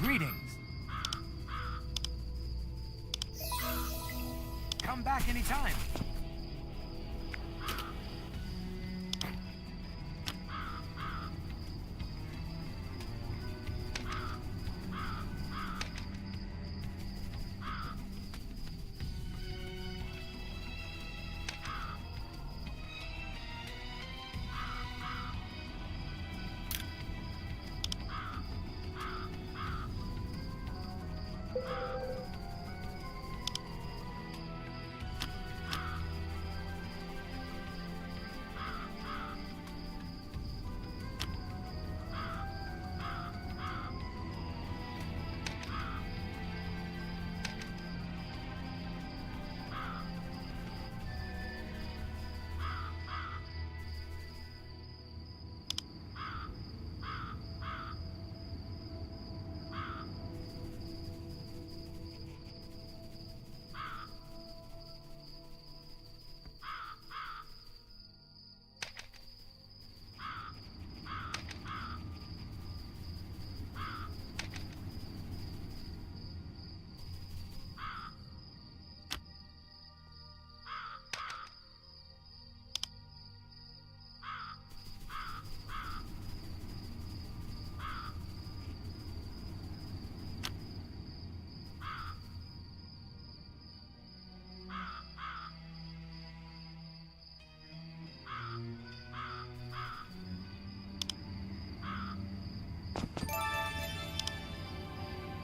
Greetings. Come back anytime.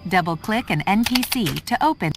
Double-click an NPC to open.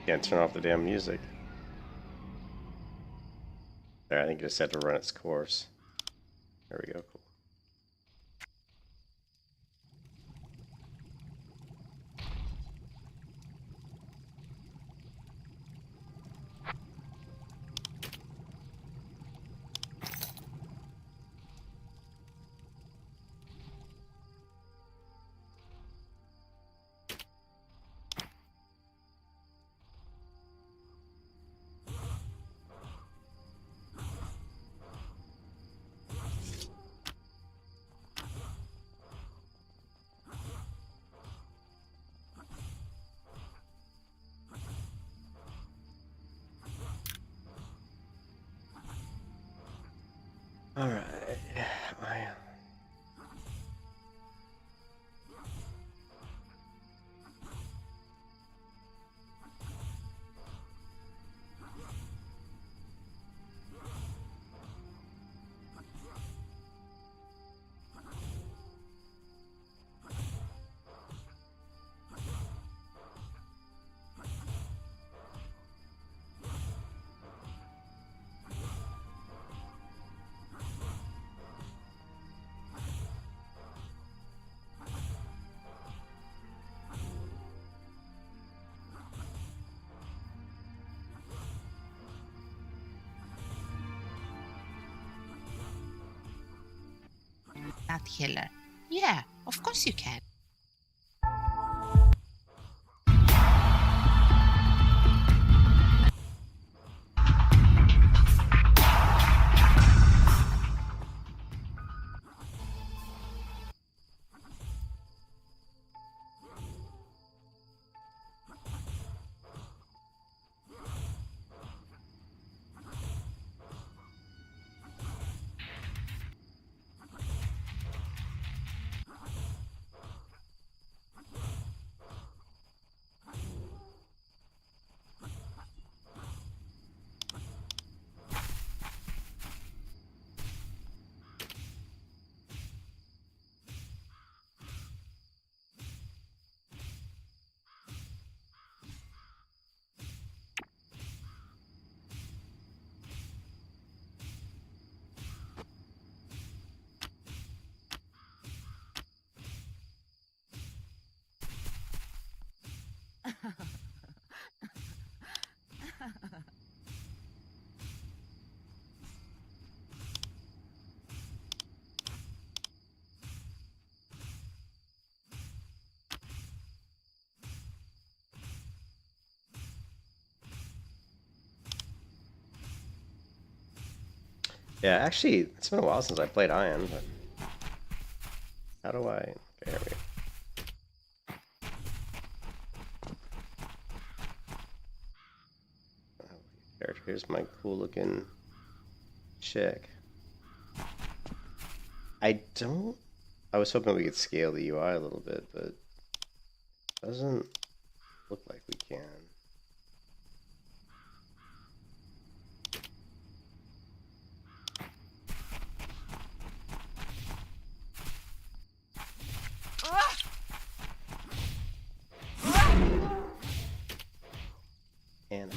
Can't turn off the damn music. There, I think it just had to run its course. There we go. Cool. All right. robot healer. Yeah, of course you can. Yeah, actually, it's been a while since I played AION, but how do I? Okay, here we go. Character. Here's my cool looking chick. I was hoping we could scale the UI a little bit, but it doesn't look like we can. And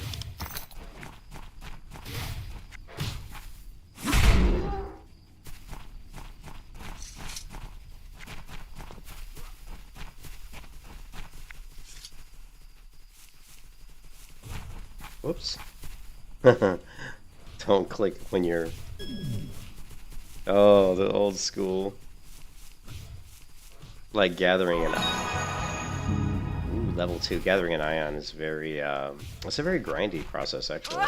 whoops. Don't click when you're... Oh, the old school. Like gathering an... Ooh, level 2. Gathering an AION is very... it's a very grindy process, actually.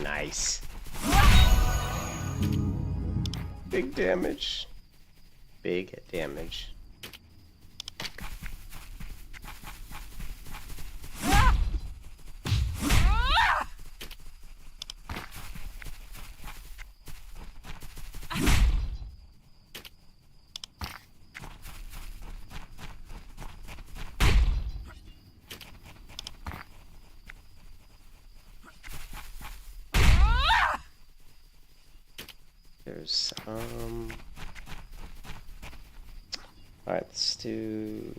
Nice. Big damage. Big damage. There's alright, let's do...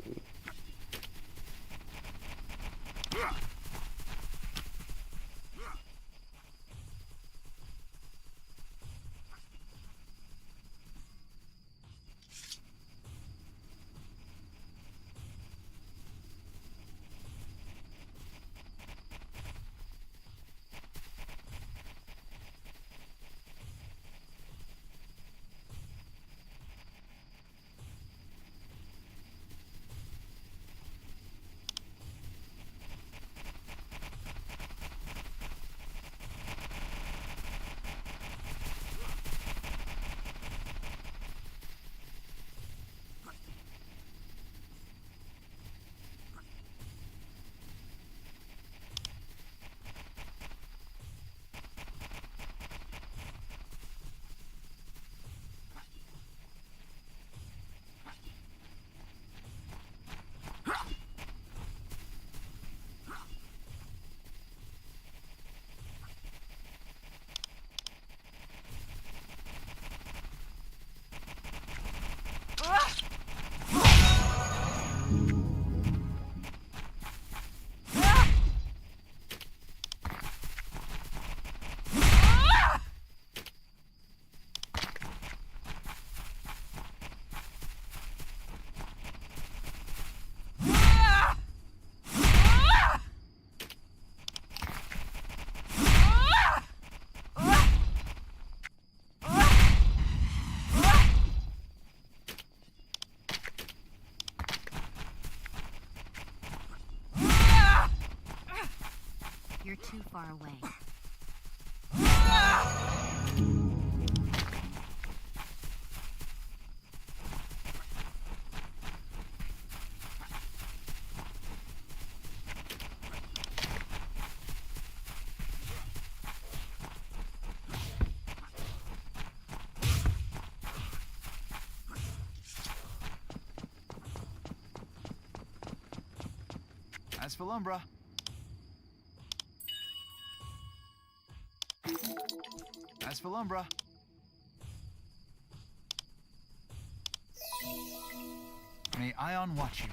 far away. As for Lumbra. As for Lumbra. May Ion watch you.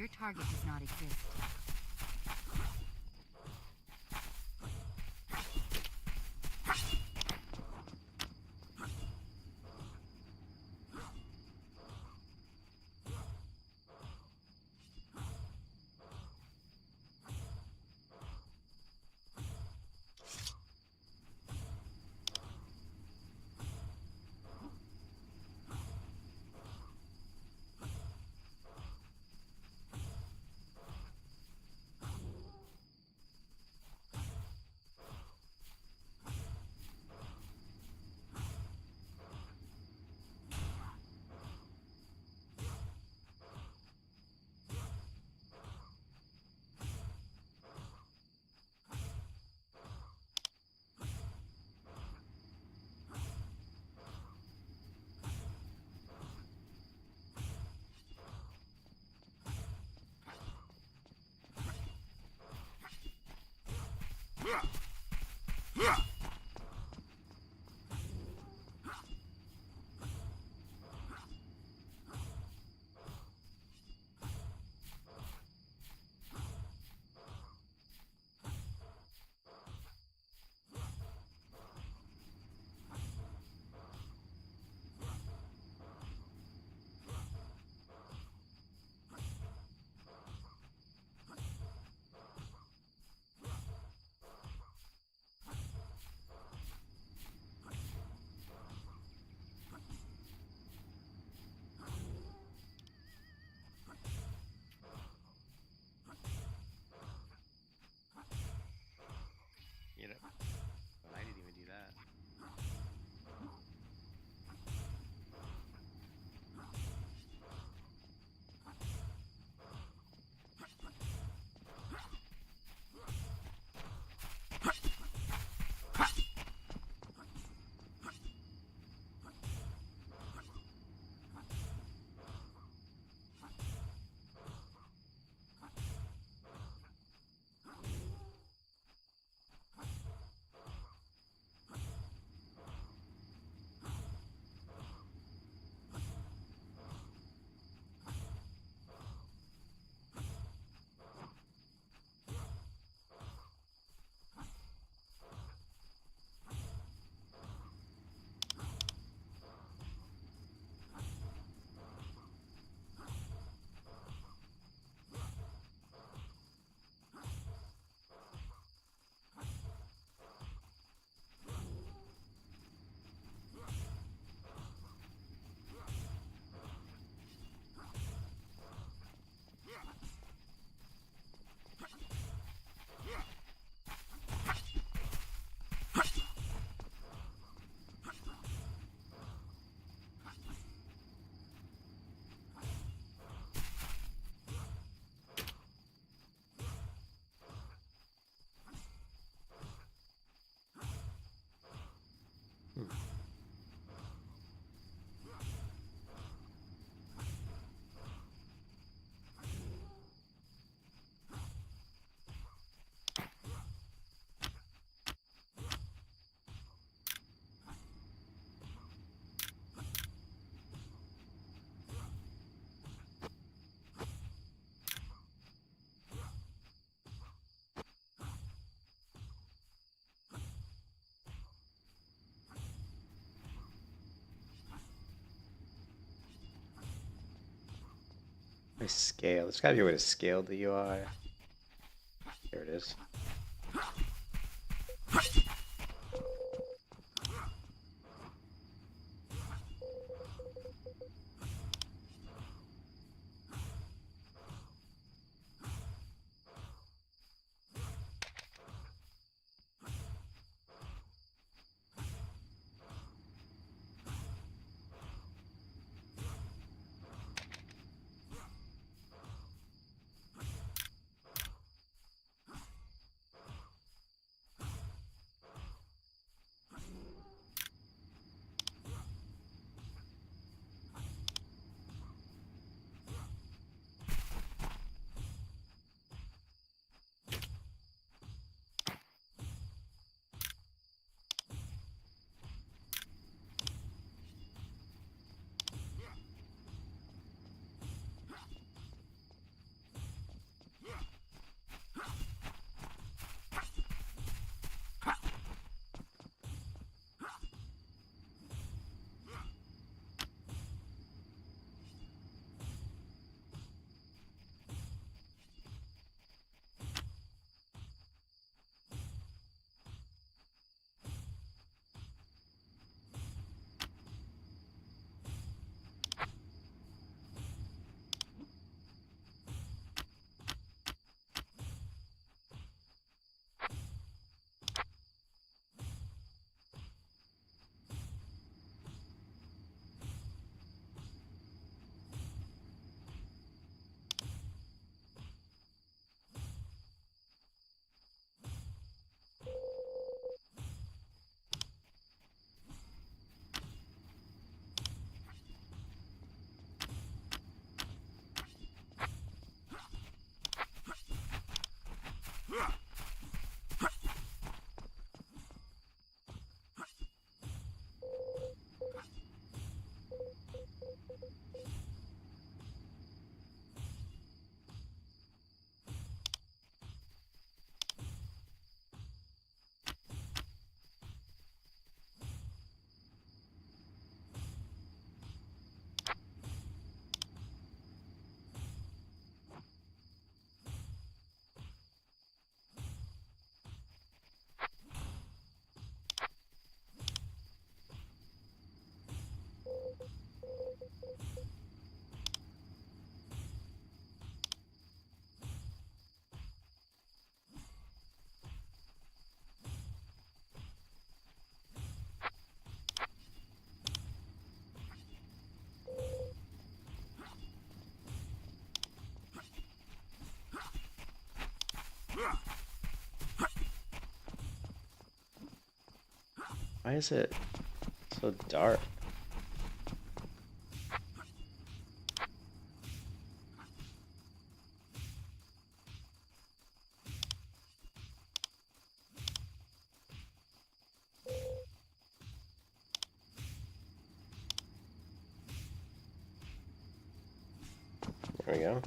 Your target does not exist. I scale. There's gotta be a way to scale the UI. There it is. Why is it so dark? There we go.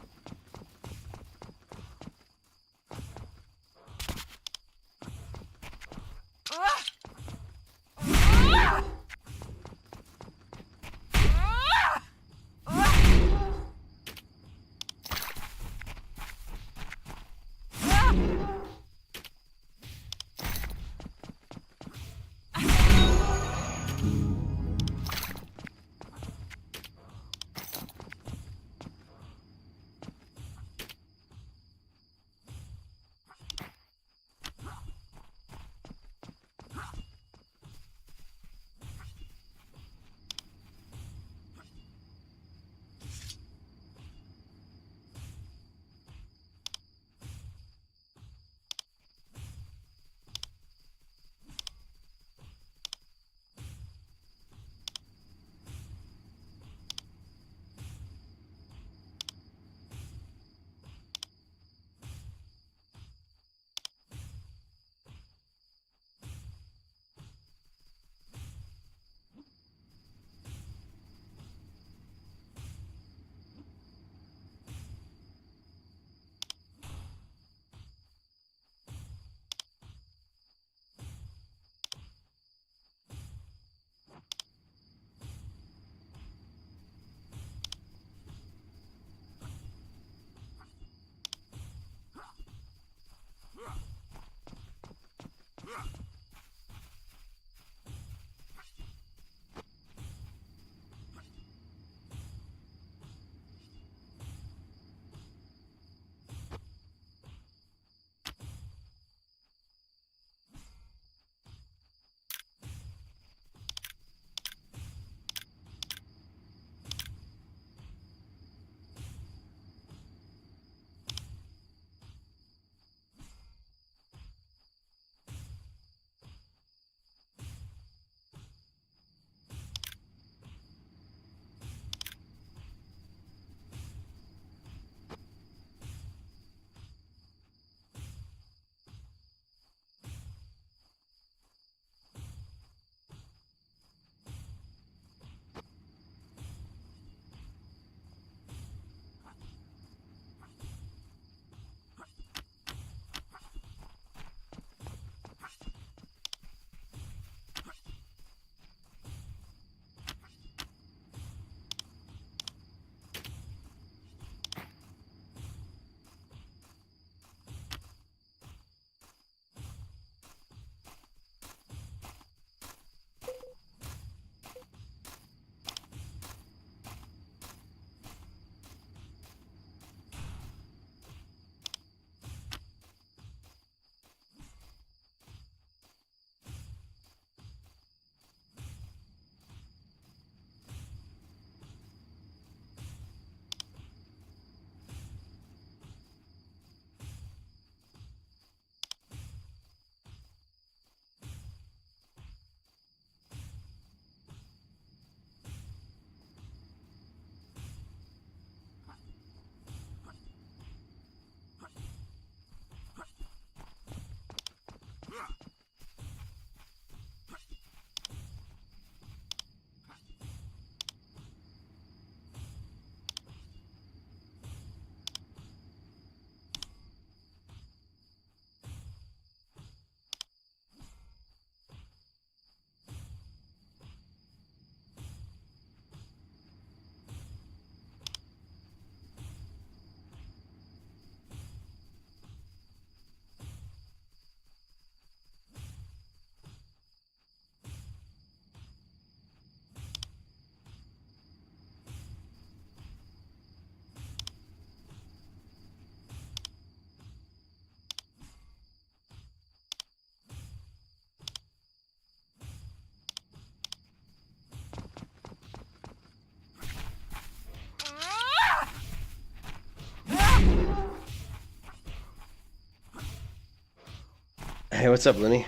Hey, what's up, Lenny?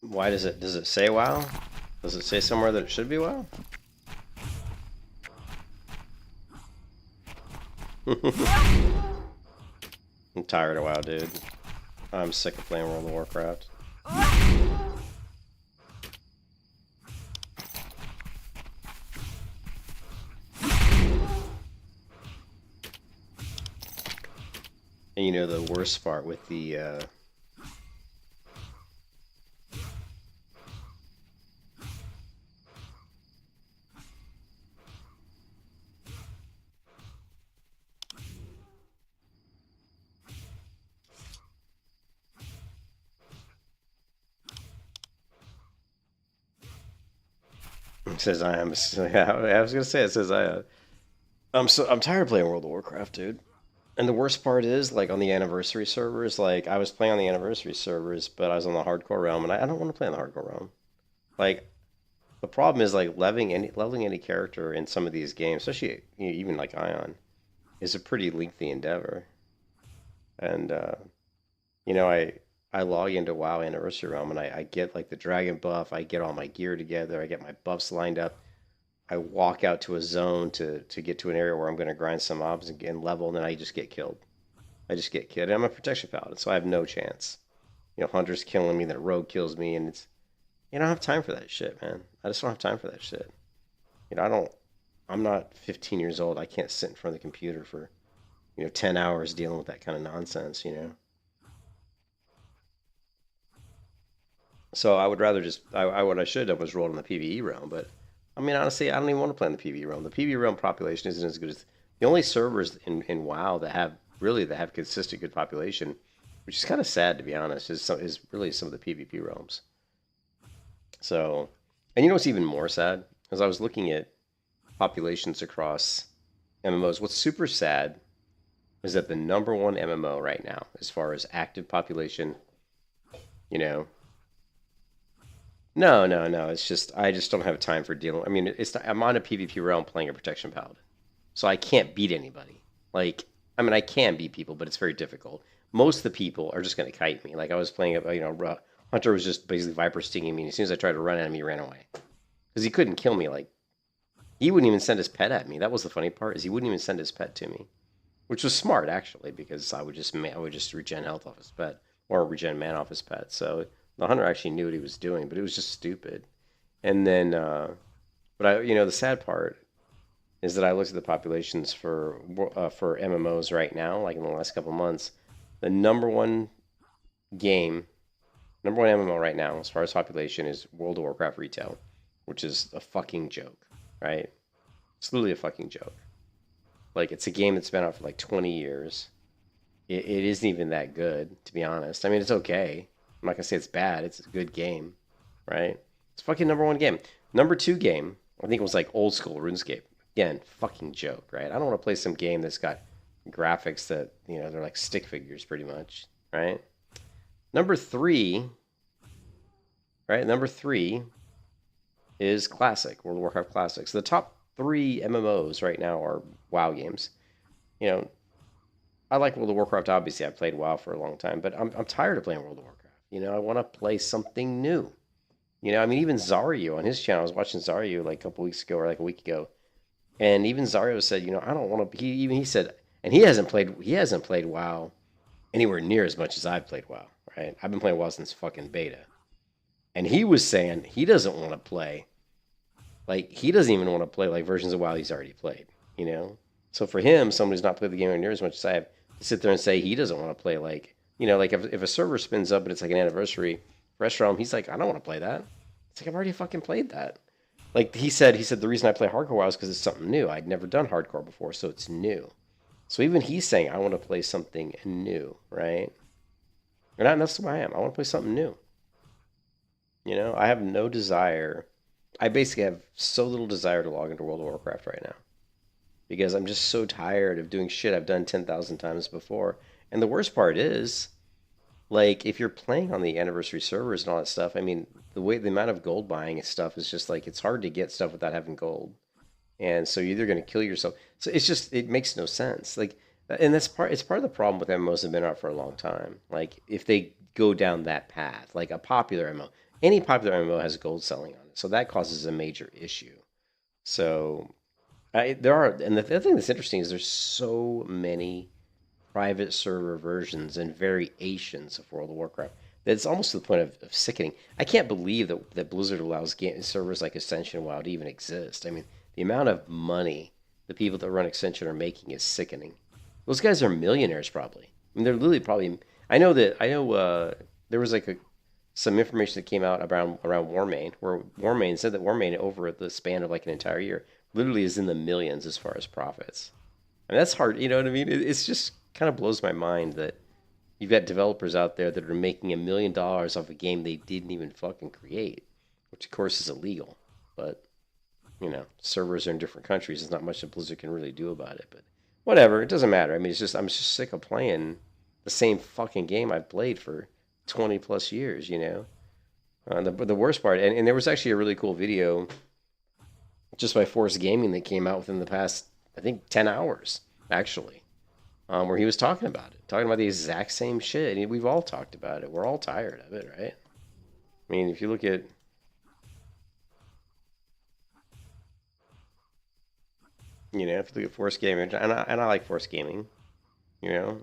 Why does it say WoW? Does it say somewhere that it should be WoW? I'm tired of WoW, dude. I'm sick of playing World of Warcraft. And you know the worst part with the it says I am. Yeah, I was gonna say it says I'm tired of playing World of Warcraft, dude. And the worst part is, like, on the anniversary servers, like, I was playing on the anniversary servers, but I was on the hardcore realm, and I don't want to play on the hardcore realm. Like, the problem is, like, leveling any character in some of these games, especially even like AION, is a pretty lengthy endeavor. And you know, I log into WoW Anniversary Realm, and I get like the dragon buff, I get all my gear together, I get my buffs lined up. I walk out to a zone to get to an area where I'm going to grind some mobs and level, and then I just get killed. I just get killed. And I'm a protection paladin, so I have no chance. You know, hunter's killing me, then a rogue kills me, and it's, you know, I don't have time for that shit, man. I just don't have time for that shit. You know, I'm not 15 years old. I can't sit in front of the computer for, 10 hours dealing with that kind of nonsense, you know? So I would rather just, what I should have was rolled in the PvE realm, but I mean, honestly, I don't even want to play in the PvE realm. The PvE realm population isn't as good as the only servers in WoW that have consistent good population, which is kind of sad to be honest, is really some of the PvP realms. So, and you know what's even more sad? As I was looking at populations across MMOs, what's super sad is that the number one MMO right now, as far as active population, you know, no. It's just I just don't have time for dealing. I mean, I'm on a PvP realm playing a protection paladin, so I can't beat anybody. Like, I mean, I can beat people, but it's very difficult. Most of the people are just going to kite me. Like I was playing, Hunter was just basically viper stinging me. And as soon as I tried to run at him, he ran away because he couldn't kill me. Like he wouldn't even send his pet at me. That was the funny part, is he wouldn't even send his pet to me, which was smart actually, because I would just regen health off his pet or regen mana off his pet. So the hunter actually knew what he was doing, but it was just stupid. And then, the sad part is that I looked at the populations for MMOs right now, like in the last couple months. The number one MMO right now, as far as population, is World of Warcraft Retail, which is a fucking joke, right? It's literally a fucking joke. Like, it's a game that's been out for like 20 years. It isn't even that good, to be honest. I mean, it's okay. I'm not gonna say it's bad. It's a good game, right? It's fucking number one game. Number two game, I think it was like old school RuneScape. Again, fucking joke, right? I don't want to play some game that's got graphics that, they're like stick figures pretty much, right? Number three is Classic, World of Warcraft Classic. So the top three MMOs right now are WoW games. I like World of Warcraft, obviously. I've played WoW for a long time, but I'm tired of playing World of Warcraft. I want to play something new. I mean, even Zario on his channel, I was watching Zario like a couple weeks ago or like a week ago, and even Zario said, I don't want to. He said, and he hasn't played WoW anywhere near as much as I've played WoW. Right? I've been playing WoW since fucking beta, and he was saying he doesn't want to play. Like, he doesn't even want to play like versions of WoW he's already played. So for him, someone who's not played the game near as much as I have, to sit there and say he doesn't want to play like. Like if a server spins up and it's like an anniversary fresh realm, he's like, I don't want to play that. It's like, I've already fucking played that. Like he said the reason I play hardcore WoW is because it's something new. I'd never done hardcore before, so it's new. So even he's saying, I want to play something new, right? And that's who I am. I want to play something new. I have no desire. I basically have so little desire to log into World of Warcraft right now, because I'm just so tired of doing shit I've done 10,000 times before. And the worst part is, like, if you're playing on the anniversary servers and all that stuff, I mean, the amount of gold buying and stuff is just like, it's hard to get stuff without having gold. And so you're either going to kill yourself. So it makes no sense. Like, and it's part of the problem with MMOs that have been out for a long time. Like, if they go down that path, like a popular MMO. Any popular MMO has gold selling on it, so that causes a major issue. So there are, and the other thing that's interesting is there's so many private server versions and variations of World of Warcraft that it's almost to the point of sickening. I can't believe that Blizzard allows servers like Ascension WoW to even exist. I mean, the amount of money the people that run Ascension are making is sickening. Those guys are millionaires, probably. I mean, they're literally probably. I know there was like some information that came out around Warmane, where Warmane said that Warmane over the span of like an entire year literally is in the millions as far as profits. I mean, that's hard. You know what I mean? It's just kind of blows my mind that you've got developers out there that are making $1 million off a game they didn't even fucking create, which of course is illegal. But you know, servers are in different countries. There's not much that Blizzard can really do about it. But whatever, it doesn't matter. I mean, I'm just sick of playing the same fucking game I've played for 20 plus years. You know, the worst part, and there was actually a really cool video just by Force Gaming that came out within the past, I think, 10 hours actually. Where he was talking about the exact same shit. And we've all talked about it. We're all tired of it, right? I mean, if you look at... You know, if you look at Force Gaming, and I like Force Gaming, you know.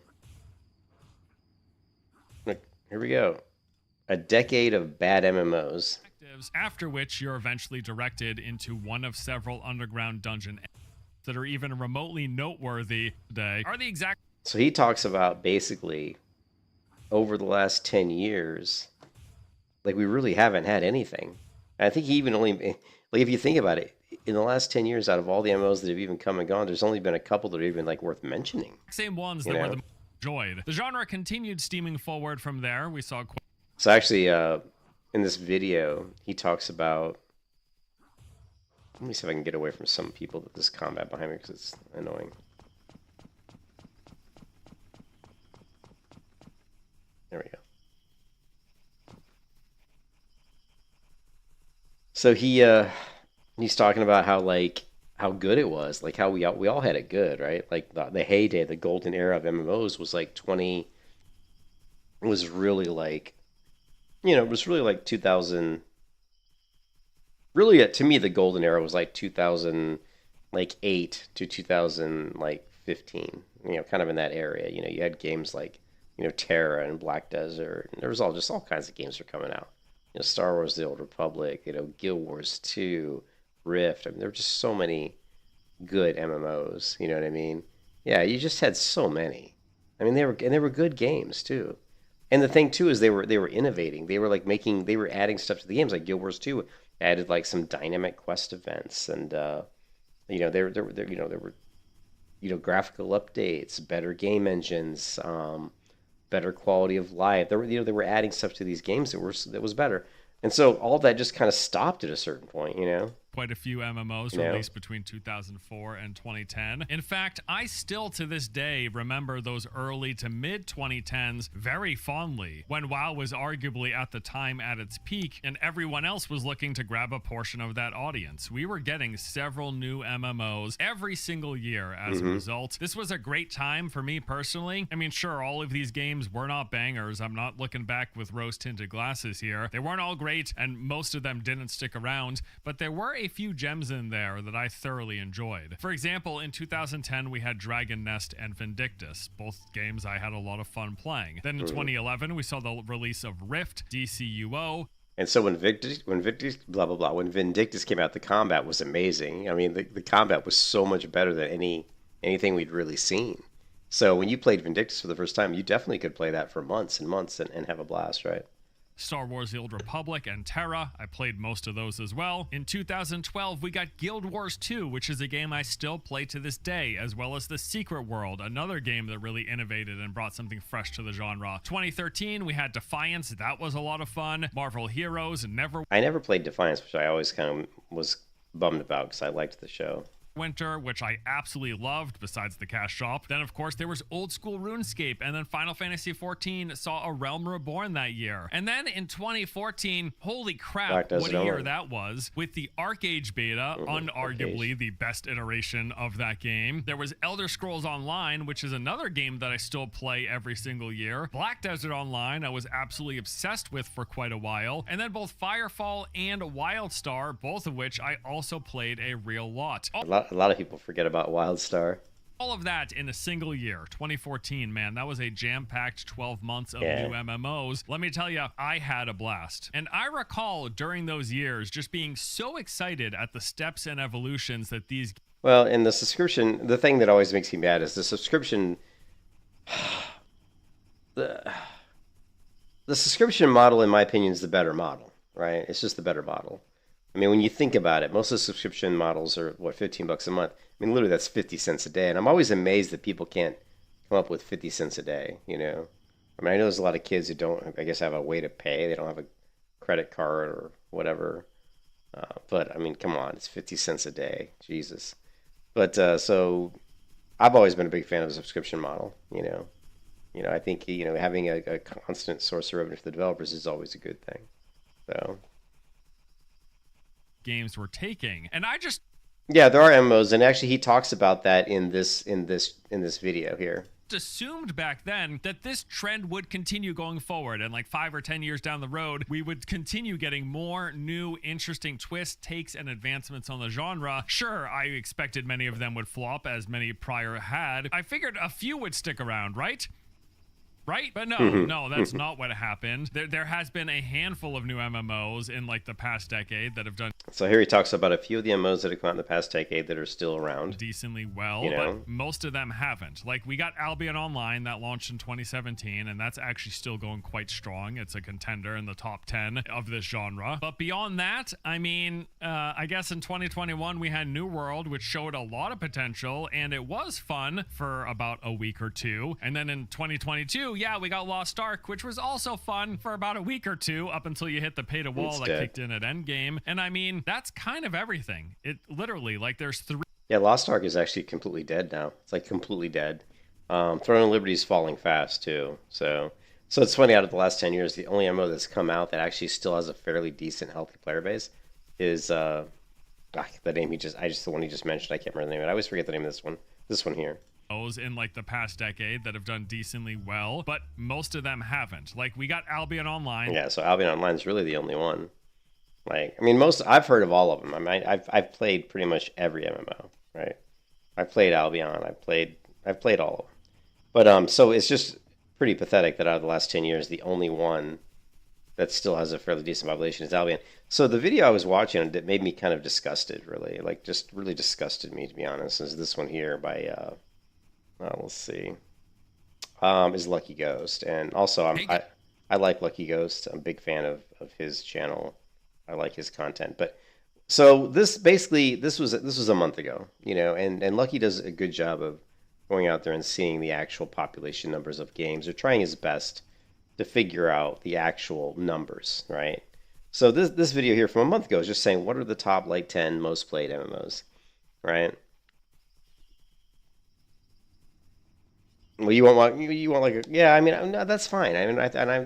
Look, here we go. A decade of bad MMOs. After which you're eventually directed into one of several underground dungeon that are even remotely noteworthy today are the exact. So he talks about basically over the last 10 years, like we really haven't had anything. And I think he even only, like if you think about it, in the last 10 years out of all the MMOs that have even come and gone, there's only been a couple that are even like worth mentioning. Same ones that were the most enjoyed. The genre continued steaming forward from there. We saw. So actually, in this video, he talks about. Let me see if I can get away from some people that this combat behind me because it's annoying. There we go. So he's talking about how good it was, like how we all had it good, right? Like the heyday, the golden era of MMOs was like 20. It was really like, you know, it was really like 2000. Really, to me, the golden era was like 2008 to 2015. You know, kind of in that area. You know, you had games like, you know, Terra and Black Desert, and there was all kinds of games that were coming out. You know, Star Wars: The Old Republic. You know, Guild Wars 2, Rift. I mean, there were just so many good MMOs. You know what I mean? Yeah, you just had so many. I mean, they were good games too. And the thing too is they were innovating. They were like they were adding stuff to the games. Like Guild Wars 2 added like some dynamic quest events, and you know, there were graphical updates, better game engines, better quality of life. They were adding stuff to these games that was better. And so all that just kind of stopped at a certain point, you know. Quite a few MMOs released between 2004 and 2010. In fact, I still to this day remember those early to mid 2010s very fondly, when WoW was arguably at the time at its peak and everyone else was looking to grab a portion of that audience. We were getting several new MMOs every single year as a result. This was a great time for me personally. I mean, sure, all of these games were not bangers. I'm not looking back with rose-tinted glasses here. They weren't all great and most of them didn't stick around, but there were a few gems in there that I thoroughly enjoyed. For example, in 2010 we had Dragon Nest and Vindictus, both games I had a lot of fun playing. Then in 2011 we saw the release of Rift, DCUO. And so when Vindictus came out, the combat was amazing. I mean, the combat was so much better than anything we'd really seen. So when you played Vindictus for the first time, you definitely could play that for months and months and have a blast, right? Star Wars: The Old Republic and Terra. I played most of those as well. In 2012, we got Guild Wars 2, which is a game I still play to this day, as well as The Secret World, another game that really innovated and brought something fresh to the genre. 2013, we had Defiance. That was a lot of fun. Marvel Heroes, I never played Defiance, which I always kind of was bummed about because I liked the show. Winter, which I absolutely loved besides the cash shop. Then of course there was old school RuneScape, and then Final Fantasy XIV saw A Realm Reborn that year. And then in 2014, holy crap, what a year that was, with the ArcAge beta, unarguably the best iteration of that game. There was Elder Scrolls Online, which is another game that I still play every single year. Black Desert Online I was absolutely obsessed with for quite a while. And then both Firefall and WildStar, both of which I also played a real lot. A lot of people forget about WildStar. All of that in a single year, 2014, man. That was a jam-packed 12 months of new MMOs. Let me tell you, I had a blast. And I recall during those years just being so excited at the steps and evolutions that these... Well, and the subscription, the thing that always makes me mad is the subscription... the subscription model, in my opinion, is the better model, right? It's just the better model. I mean, when you think about it, most of the subscription models are, what, $15 a month? I mean, literally, that's 50 cents a day. And I'm always amazed that people can't come up with 50 cents a day, you know? I mean, I know there's a lot of kids who don't, I guess, have a way to pay. They don't have a credit card or whatever. But, I mean, come on, it's 50 cents a day. Jesus. But, so, I've always been a big fan of the subscription model, you know? You know, I think, you know, having a constant source of revenue for the developers is always a good thing. So... games were taking, and I just there are MMOs, and actually he talks about that in this video here. Assumed back then that this trend would continue going forward, and like 5 or 10 years down the road we would continue getting more new interesting twists, takes, and advancements on the genre. Sure, I expected many of them would flop, as many prior had. I figured a few would stick around, right? But no, that's not what happened. There has been a handful of new MMOs in like the past decade that have done... So here he talks about a few of the MMOs that have come out in the past decade that are still around. Decently well, you know? But most of them haven't. Like, we got Albion Online that launched in 2017, and that's actually still going quite strong. It's a contender in the top 10 of this genre. But beyond that, I mean, I guess in 2021 we had New World, which showed a lot of potential, and it was fun for about a week or two. And then in 2022, we got Lost Ark, which was also fun for about a week or two, up until you hit the pay to wall that kicked in at Endgame. And I mean, that's kind of everything. It literally, like, there's 3... Yeah, Lost Ark is actually completely dead now. It's like completely dead. Throne of Liberty is falling fast too. So it's funny, out of the last 10 years, the only MMO that's come out that actually still has a fairly decent, healthy player base is the name the one he just mentioned. I can't remember the name of it. I always forget the name of this one. This one here. In like the past decade that have done decently well, but most of them haven't. Like, we got Albion Online. Yeah, so Albion Online is really the only one. Like, I mean, I've heard of all of them. I mean, I've played pretty much every MMO, right? I've played Albion. I've played all of them. But so it's just pretty pathetic that out of the last 10 years, the only one that still has a fairly decent population is Albion. So the video I was watching that made me kind of disgusted, really, like just really disgusted me, to be honest, is this one here by let's see, is Lucky Ghost. And also I like Lucky Ghost. I'm a big fan of his channel. I like his content. But so this was a month ago, you know, and Lucky does a good job of going out there and seeing the actual population numbers of games, or trying his best to figure out the actual numbers, right? So this video here from a month ago is just saying, what are the top like 10 most played MMOs, right? Well, you want like I mean, no, that's fine. I mean,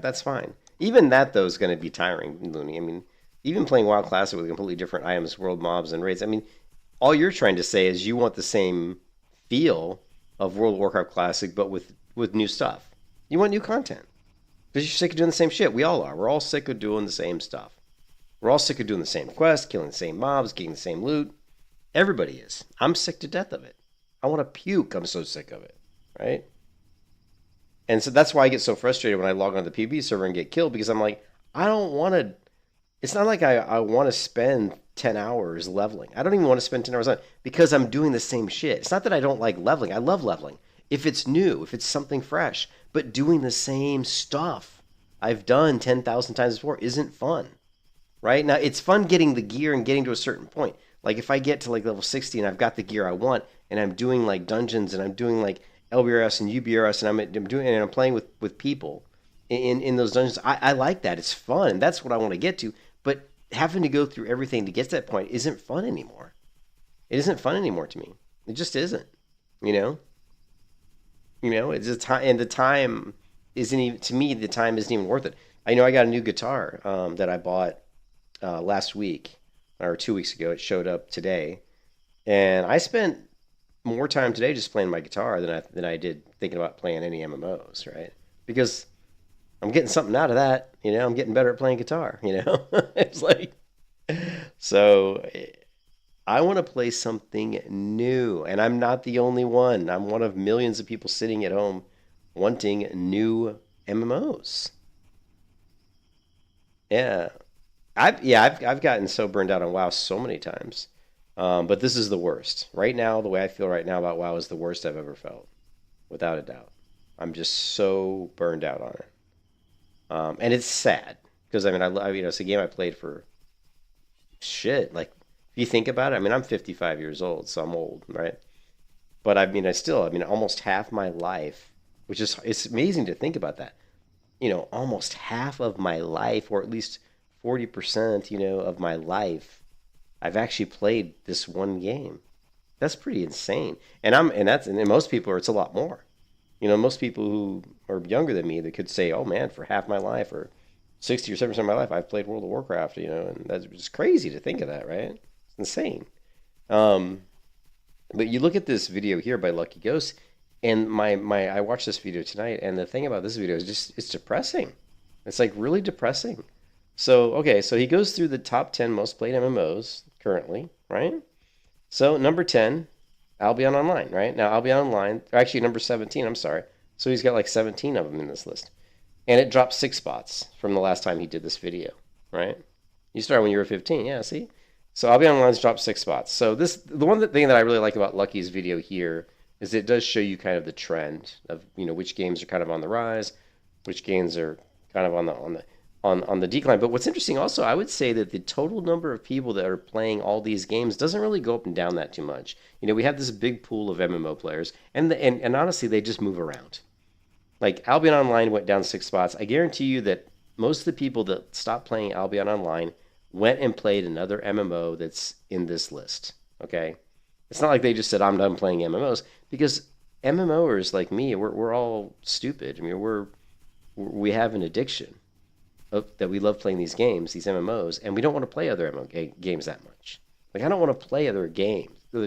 that's fine. Even that though is going to be tiring, Looney. I mean, even playing WoW Classic with completely different items, world mobs, and raids. I mean, all you're trying to say is you want the same feel of World of Warcraft Classic, but with new stuff. You want new content because you're sick of doing the same shit. We all are. We're all sick of doing the same stuff. We're all sick of doing the same quests, killing the same mobs, getting the same loot. Everybody is. I'm sick to death of it. I want to puke. I'm so sick of it. Right? And so that's why I get so frustrated when I log on to the PvP server and get killed, because I'm like, I don't want to... It's not like I want to spend 10 hours leveling. I don't even want to spend 10 hours on it because I'm doing the same shit. It's not that I don't like leveling. I love leveling. If it's new, if it's something fresh, but doing the same stuff I've done 10,000 times before isn't fun, right? Now, it's fun getting the gear and getting to a certain point. Like if I get to like level 60 and I've got the gear I want and I'm doing like dungeons and I'm doing like LBRS and UBRS and I'm playing with people in those dungeons, I like that. It's fun. That's what I want to get to. But having to go through everything to get to that point isn't fun anymore. It isn't fun anymore to me. It just isn't. You know. It's a time, and the time isn't even, to me. The time isn't even worth it. I know I got a new guitar that I bought last week or 2 weeks ago. It showed up today, and I spent more time today just playing my guitar than I did thinking about playing any MMOs, right? Because I'm getting something out of that, I'm getting better at playing guitar, It's like, so I want to play something new, and I'm not the only one. I'm one of millions of people sitting at home wanting new MMOs. Yeah. I've gotten so burned out on WoW so many times. But this is the worst. Right now, the way I feel right now about WoW is the worst I've ever felt, without a doubt. I'm just so burned out on it. And it's sad because it's a game I played for shit. Like, if you think about it, I'm 55 years old, so I'm old, right? But almost half my life, it's amazing to think about that. Almost half of my life, or at least 40%, of my life, I've actually played this one game. That's pretty insane. And most people, it's a lot more. Most people who are younger than me, they could say, "Oh man, for half my life, or 60 or 70% of my life, I've played World of Warcraft." And that's just crazy to think of that, right? It's insane. But you look at this video here by Lucky Ghost, and I watched this video tonight, and the thing about this video is just it's depressing. It's like really depressing. So he goes through the top 10 most played MMOs currently, right? So number 10, Albion Online, right? Now Albion Online, actually number 17, I'm sorry. So he's got like 17 of them in this list. And it dropped 6 spots from the last time he did this video, right? You started when you were 15, yeah, see? So Albion Online's dropped 6 spots. So the one thing that I really like about Lucky's video here is it does show you kind of the trend of, which games are kind of on the rise, which games are kind of on the decline. But what's interesting also, I would say that the total number of people that are playing all these games doesn't really go up and down that too much. We have this big pool of MMO players, and honestly, they just move around. Like Albion Online went down 6 spots. I guarantee you that most of the people that stopped playing Albion Online went and played another MMO that's in this list. Okay, it's not like they just said I'm done playing MMOs, because MMOers like me, we're all stupid. We have an addiction that we love playing these games, these MMOs, and we don't want to play other MMO games that much. Like, I don't want to play other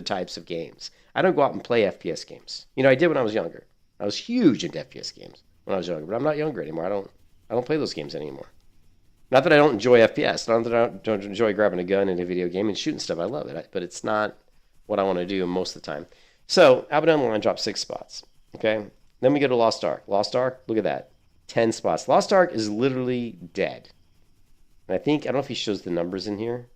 types of games. I don't go out and play FPS games. I did when I was younger. I was huge into FPS games when I was younger, but I'm not younger anymore. I don't play those games anymore. Not that I don't enjoy FPS. Not that I don't enjoy grabbing a gun in a video game and shooting stuff. I love it, but it's not what I want to do most of the time. So Albion Online dropped 6 spots. Okay, then we go to Lost Ark. Lost Ark, look at that. 10 spots. Lost Ark is literally dead. And I don't know if he shows the numbers in here.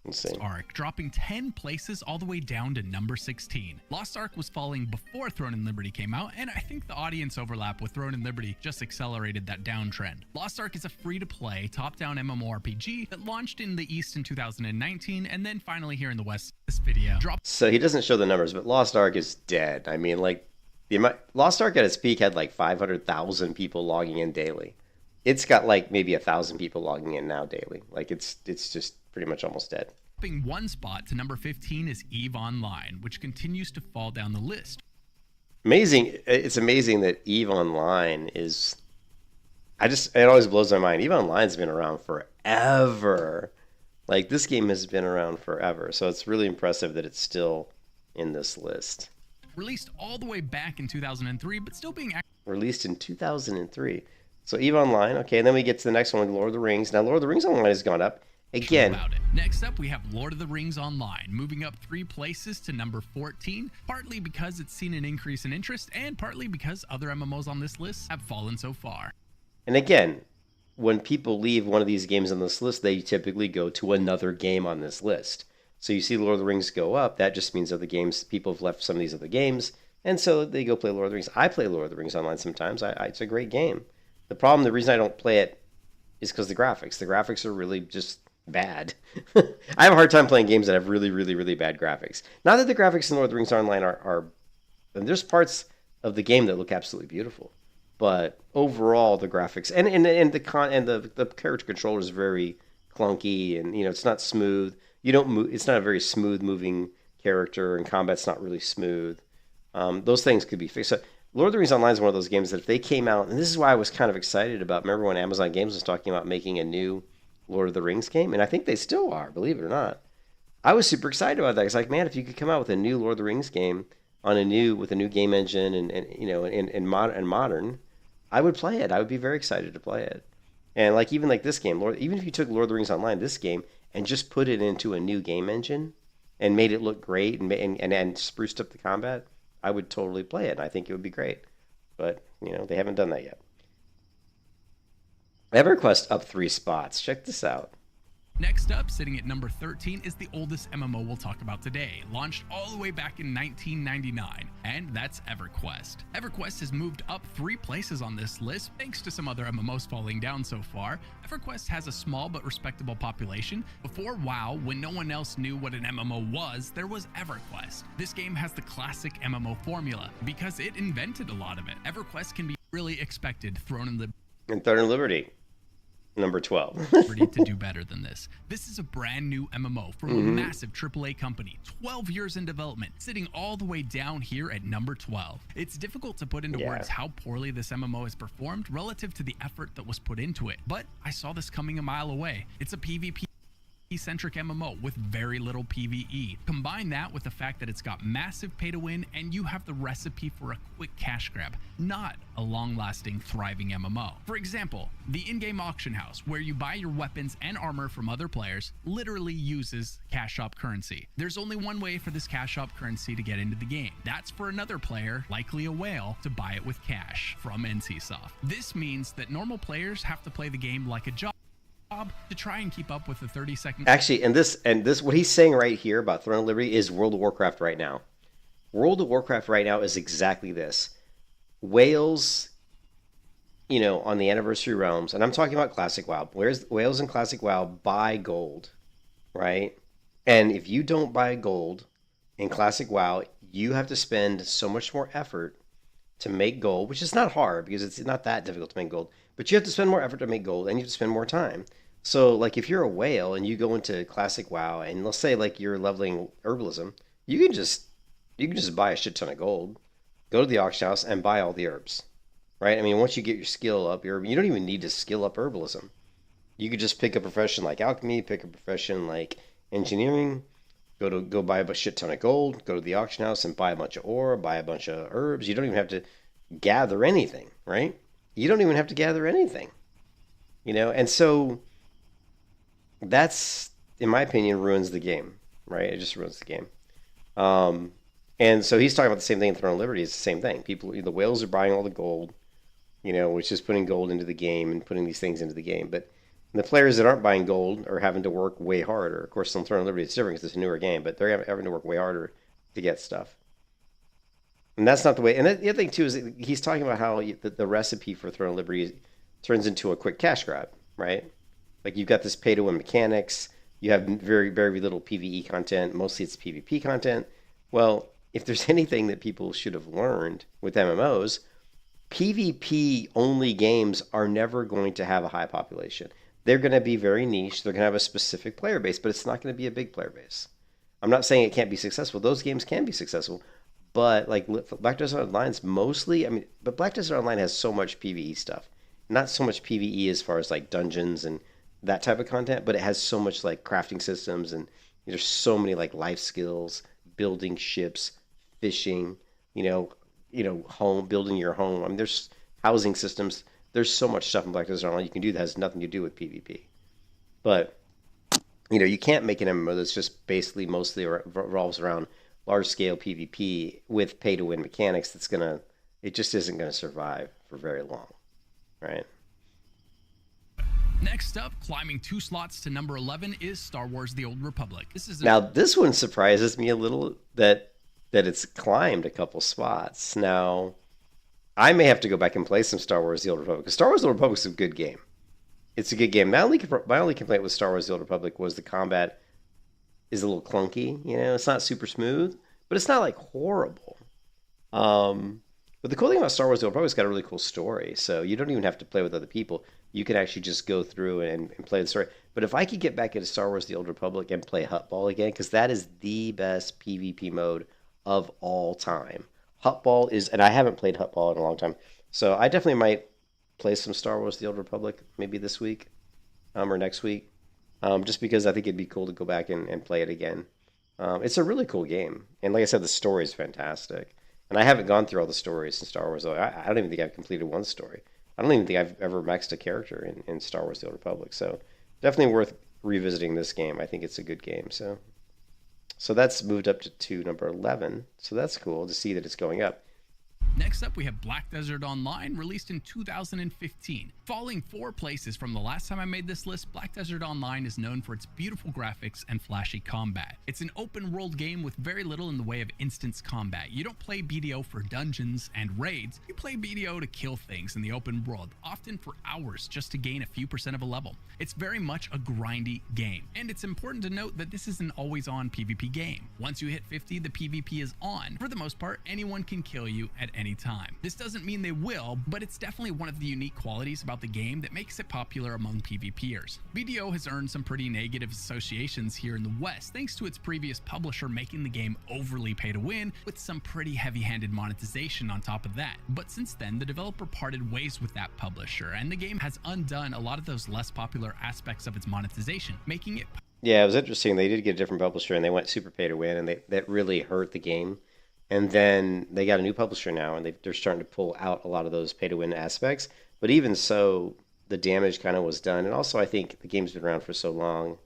Let's see. Ark dropping 10 places all the way down to number 16. Lost Ark was falling before Throne and Liberty came out, and I think the audience overlap with Throne and Liberty just accelerated that downtrend. Lost Ark is a free-to-play, top-down MMORPG that launched in the East in 2019, and then finally here in the West. This video dropped. So he doesn't show the numbers, but Lost Ark is dead. Lost Ark at its peak had like 500,000 people logging in daily. It's got like maybe 1,000 people logging in now daily. Like it's just pretty much almost dead. Dropping 1 spot to number 15 is EVE Online, which continues to fall down the list. Amazing. It's amazing that EVE Online is... it always blows my mind. EVE Online's been around forever. Like, this game has been around forever. So it's really impressive that it's still in this list. Released all the way back in 2003, but still being... Released in 2003. So EVE Online. Okay, and then we get to the next one, Lord of the Rings. Now, Lord of the Rings Online has gone up. Again. About it. Next up, we have Lord of the Rings Online, moving up 3 places to number 14, partly because it's seen an increase in interest, and partly because other MMOs on this list have fallen so far. And again, when people leave one of these games on this list, they typically go to another game on this list. So you see Lord of the Rings go up, that just means other games, people have left some of these other games, and so they go play Lord of the Rings. I play Lord of the Rings Online sometimes. It's a great game. The reason I don't play it is because the graphics. The graphics are really just bad. I have a hard time playing games that have really, really, really bad graphics. Not that the graphics in Lord of the Rings Online are and there's parts of the game that look absolutely beautiful, but overall the graphics and the character controller is very clunky, and it's not smooth. You don't move. It's not a very smooth moving character and combat's not really smooth. Those things could be fixed. So Lord of the Rings Online is one of those games that if they came out, and this is why I was kind of excited about, remember when Amazon Games was talking about making a new Lord of the Rings game? And I think they still are, believe it or not. I was super excited about that. It's like, man, if you could come out with a new Lord of the Rings game with a new game engine and you know, and modern, I would play it. I would be very excited to play it. And like even like this game, even if you took Lord of the Rings Online, this game, and just put it into a new game engine and made it look great and spruced up the combat, I would totally play it. I think it would be great. But, you know, they haven't done that yet. EverQuest up 3 spots. Check this out. Next up, sitting at number 13, is the oldest MMO we'll talk about today, launched all the way back in 1999, and that's EverQuest. EverQuest has moved up 3 places on this list, thanks to some other MMOs falling down so far. EverQuest has a small but respectable population. Before WoW, when no one else knew what an MMO was, there was EverQuest. This game has the classic MMO formula, because it invented a lot of it. EverQuest can be really expected, Throne and Liberty. Number 12. Ready to do better than this. This is a brand new MMO from a massive AAA company, 12 years in development, sitting all the way down here at number 12. It's difficult to put into words how poorly this MMO has performed relative to the effort that was put into it, but I saw this coming a mile away. It's a PvP centric MMO with very little PvE. Combine that with the fact that it's got massive pay to win, and you have the recipe for a quick cash grab, not a long-lasting, thriving MMO. For example, the in-game auction house, where you buy your weapons and armor from other players, literally uses cash shop currency. There's only one way for this cash shop currency to get into the game. That's for another player, likely a whale, to buy it with cash from NCSoft. This means that normal players have to play the game like a job to try and keep up with the 30-second. Actually, and this what he's saying right here about Throne of Liberty is World of Warcraft right now. World of Warcraft right now is exactly this. Whales, you know, on the Anniversary Realms, and I'm talking about Classic WoW. Whales in Classic WoW buy gold, right? And if you don't buy gold in Classic WoW, you have to spend so much more effort to make gold, which is not hard because it's not that difficult to make gold, but you have to spend more effort to make gold and you have to spend more time. So like if you're a whale and you go into Classic WoW and let's say like you're leveling herbalism, you can just buy a shit ton of gold, go to the auction house and buy all the herbs, right? I mean, once you get your skill up, you don't even need to skill up herbalism. You could just pick a profession like alchemy, pick a profession like engineering, go buy a shit ton of gold, go to the auction house and buy a bunch of ore, buy a bunch of herbs. You don't even have to gather anything, right? You don't even have to gather anything, you know? And so that's, in my opinion, ruins the game, right? It just ruins the game. And so he's talking about the same thing in Throne of Liberty. It's the same thing. The whales are buying all the gold, you know, which is putting gold into the game and putting these things into the game. But the players that aren't buying gold are having to work way harder. Of course, on Throne of Liberty, it's different because it's a newer game, but they're having to work way harder to get stuff. And that's not the way. And the other thing, too, is he's talking about how the recipe for Throne of Liberty turns into a quick cash grab, right? Like you've got this pay-to-win mechanics. You have very, very little PvE content. Mostly it's PvP content. Well, if there's anything that people should have learned with MMOs, PvP-only games are never going to have a high population. They're going to be very niche. They're going to have a specific player base, but it's not going to be a big player base. I'm not saying it can't be successful. Those games can be successful. But like Black Desert Online's mostly, but Black Desert Online has so much PvE stuff. Not so much PvE as far as like dungeons and that type of content, but it has so much like crafting systems and there's so many like life skills, building ships, fishing, home, building your home. I mean, there's housing systems. There's so much stuff in Black Desert Online you can do that has nothing to do with PvP. But, you can't make an MMO that's just basically mostly revolves around large-scale PvP with pay-to-win mechanics it just isn't going to survive for very long, right? Next up, climbing 2 slots to number 11 is Star Wars The Old Republic. Now, this one surprises me a little that it's climbed a couple spots. Now, I may have to go back and play some Star Wars The Old Republic, because Star Wars The Old Republic is a good game. It's a good game. My only complaint with Star Wars The Old Republic was the combat is a little clunky. It's not super smooth, but it's not like horrible. But the cool thing about Star Wars The Old Republic, it's got a really cool story, so you don't even have to play with other people. you can actually just go through and play the story. But if I could get back into Star Wars: The Old Republic and play Huttball again, because that is the best PvP mode of all time. Huttball is, and I haven't played Huttball in a long time, so I definitely might play some Star Wars: The Old Republic maybe this week, or next week, just because I think it'd be cool to go back and play it again. It's a really cool game, and like I said, the story is fantastic. And I haven't gone through all the stories in Star Wars, though. I don't even think I've completed one story. I don't even think I've ever maxed a character in Star Wars: The Old Republic. So definitely worth revisiting this game. I think it's a good game. So that's moved up to number 11. So that's cool to see that it's going up. Next up, we have Black Desert Online, released in 2015. Falling 4 places from the last time I made this list, Black Desert Online is known for its beautiful graphics and flashy combat. It's an open world game with very little in the way of instance combat. You don't play BDO for dungeons and raids, you play BDO to kill things in the open world, often for hours just to gain a few % of a level. It's very much a grindy game, and it's important to note that this is an always on PvP game. Once you hit 50, the PvP is on. For the most part, anyone can kill you at any time. This doesn't mean they will, but it's definitely one of the unique qualities about the game that makes it popular among PvPers. BDO has earned some pretty negative associations here in the West, thanks to its previous publisher making the game overly pay to win, with some pretty heavy-handed monetization on top of that. But since then, the developer parted ways with that publisher, and the game has undone a lot of those less popular aspects of its monetization, making it... Yeah, it was interesting. They did get a different publisher, and they went super pay to win, and that really hurt the game. And then they got a new publisher now, and they're starting to pull out a lot of those pay-to-win aspects. But even so, the damage kind of was done. And also, I think the game's been around for so long,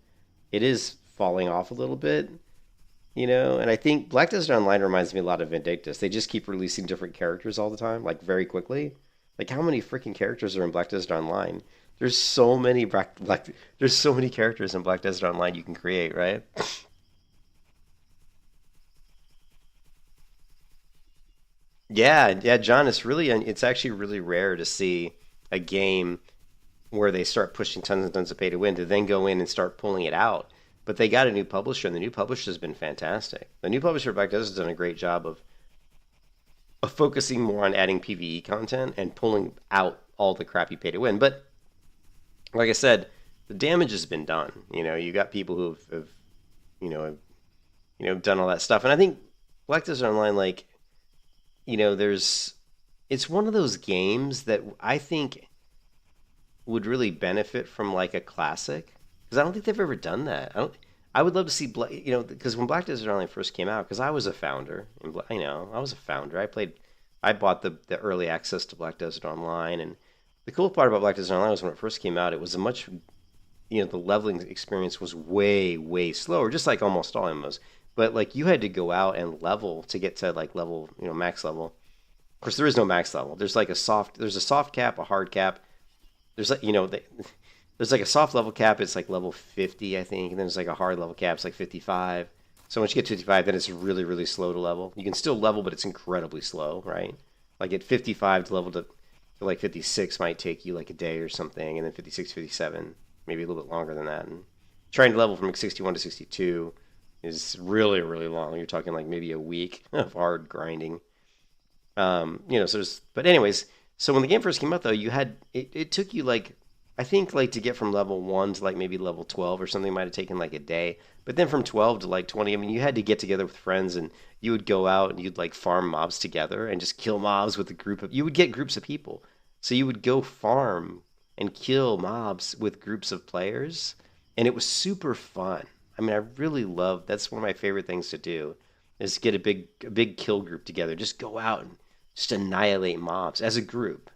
it is falling off a little bit, you know? And I think Black Desert Online reminds me a lot of Vindictus. They just keep releasing different characters all the time, like very quickly. Like, how many freaking characters are in Black Desert Online? There's so many there's so many characters in Black Desert Online you can create, right? Yeah, John, it's actually really rare to see a game where they start pushing tons and tons of pay to win to then go in and start pulling it out. But they got a new publisher, and the new publisher has been fantastic. The new publisher, Black Desert, has done a great job of focusing more on adding PvE content and pulling out all the crappy pay to win. But like I said, the damage has been done. You know, you got people who have done all that stuff, and I think Black Desert Online, like, you know, it's one of those games that I think would really benefit from like a classic, because I don't think they've ever done that. I would love to see, because when Black Desert Online first came out, because I was a founder, I was a founder. I bought the early access to Black Desert Online, and the cool part about Black Desert Online was when it first came out, it was a much, the leveling experience was way, way slower, just like almost all MMOs. But like you had to go out and level to get to like level, max level. Of course, there is no max level. There's like a soft cap, a hard cap. There's like, there's like a soft level cap. It's like level 50, I think. And then there's like a hard level cap. It's like 55. So once you get to 55, then it's really, really slow to level. You can still level, but it's incredibly slow, right? Like at 55 to level to like 56 might take you like a day or something. And then 56, 57, maybe a little bit longer than that. And trying to level from like 61 to 62 is really, really long. You're talking like maybe a week of hard grinding. So but anyways, so when the game first came out though, it took you like, I think like to get from level 1 to like maybe level 12 or something might have taken like a day. But then from 12 to like 20, I mean, you had to get together with friends and you would go out and you'd like farm mobs together and just kill mobs with you would get groups of people. So you would go farm and kill mobs with groups of players, and it was super fun. I mean, I really love, that's one of my favorite things to do, is get a big kill group together. Just go out and just annihilate mobs as a group,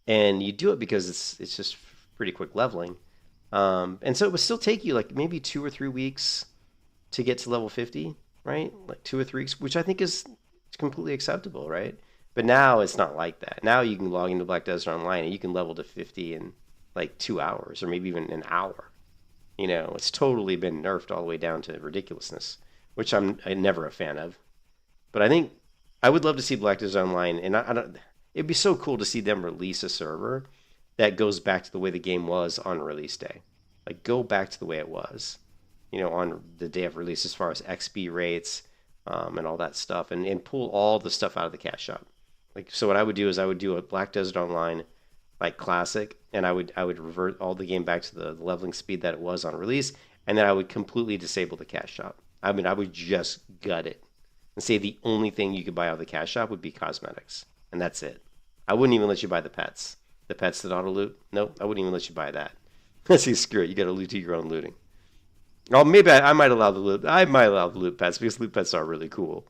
And you do it because it's just pretty quick leveling. And so it would still take you like maybe 2 or 3 weeks to get to level 50, right? Like 2 or 3 weeks, which I think is completely acceptable, right? But now it's not like that. Now you can log into Black Desert Online and you can level to 50 in like 2 hours or maybe even an hour. It's totally been nerfed all the way down to ridiculousness, which I'm never a fan of. But I think I would love to see Black Desert Online, and I don't. It'd be so cool to see them release a server that goes back to the way the game was on release day. Like go back to the way it was, on the day of release as far as XP rates and all that stuff, and pull all the stuff out of the cash shop. Like so, what I would do is I would do a Black Desert Online like classic, and I would revert all the game back to the leveling speed that it was on release, and then I would completely disable the cash shop. I mean, I would just gut it and say the only thing you could buy out of the cash shop would be cosmetics, and that's it. I wouldn't even let you buy the pets. The pets that auto loot, nope, I wouldn't even let you buy that. Let's see, screw it, you got to loot to your own looting. Oh, maybe I might allow the loot. I might allow the loot pets because loot pets are really cool,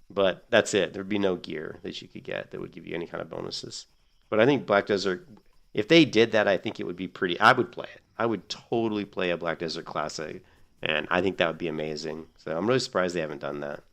but that's it. There'd be no gear that you could get that would give you any kind of bonuses. But I think Black Desert, if they did that, I think it would be pretty. I would play it. I would totally play a Black Desert Classic, and I think that would be amazing. So I'm really surprised they haven't done that.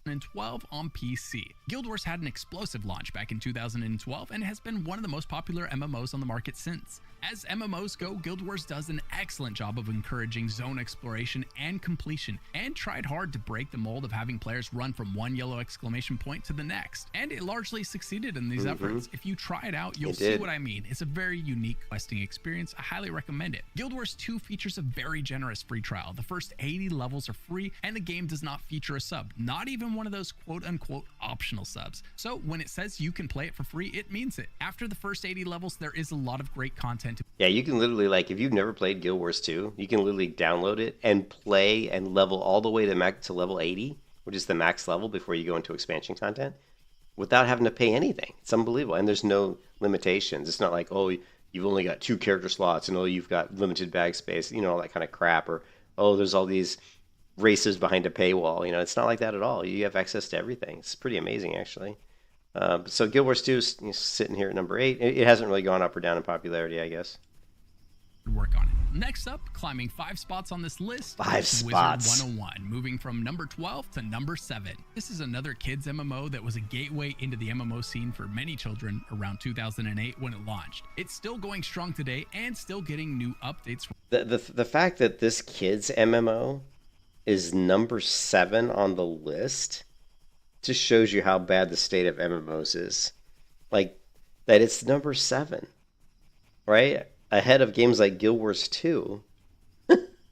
2012 on PC. Guild Wars had an explosive launch back in 2012 and has been one of the most popular MMOs on the market since. As MMOs go, Guild Wars does an excellent job of encouraging zone exploration and completion, and tried hard to break the mold of having players run from one yellow exclamation point to the next. And it largely succeeded in these efforts. If you try it out, you'll see what I mean. It's a very unique questing experience. I highly recommend it. Guild Wars 2 features a very generous free trial. The first 80 levels are free, and the game does not feature a sub, not even one of those quote-unquote optional subs. So when it says you can play it for free, it means it. After the first 80 levels, there is a lot of great content. Yeah, you can literally, like, if you've never played Guild Wars 2, you can literally download it and play and level all the way to level 80, which is the max level before you go into expansion content, without having to pay anything. It's unbelievable. And there's no limitations. It's not like, oh, you've only got 2 character slots and oh, you've got limited bag space, you know, all that kind of crap. Or, oh, there's all these races behind a paywall. You know, it's not like that at all. You have access to everything. It's pretty amazing, actually. So Guild Wars 2 is sitting here at number 8. It hasn't really gone up or down in popularity, I guess. Work on it. Next up, climbing 5 spots on this list, 5 spots. Wizard 101, moving from number 12 to number 7. This is another kids MMO that was a gateway into the MMO scene for many children around 2008 when it launched. It's still going strong today and still getting new updates. The fact that this kids MMO is number 7 on the list just shows you how bad the state of MMOs is. Like, that it's number 7, right? Ahead of games like Guild Wars 2.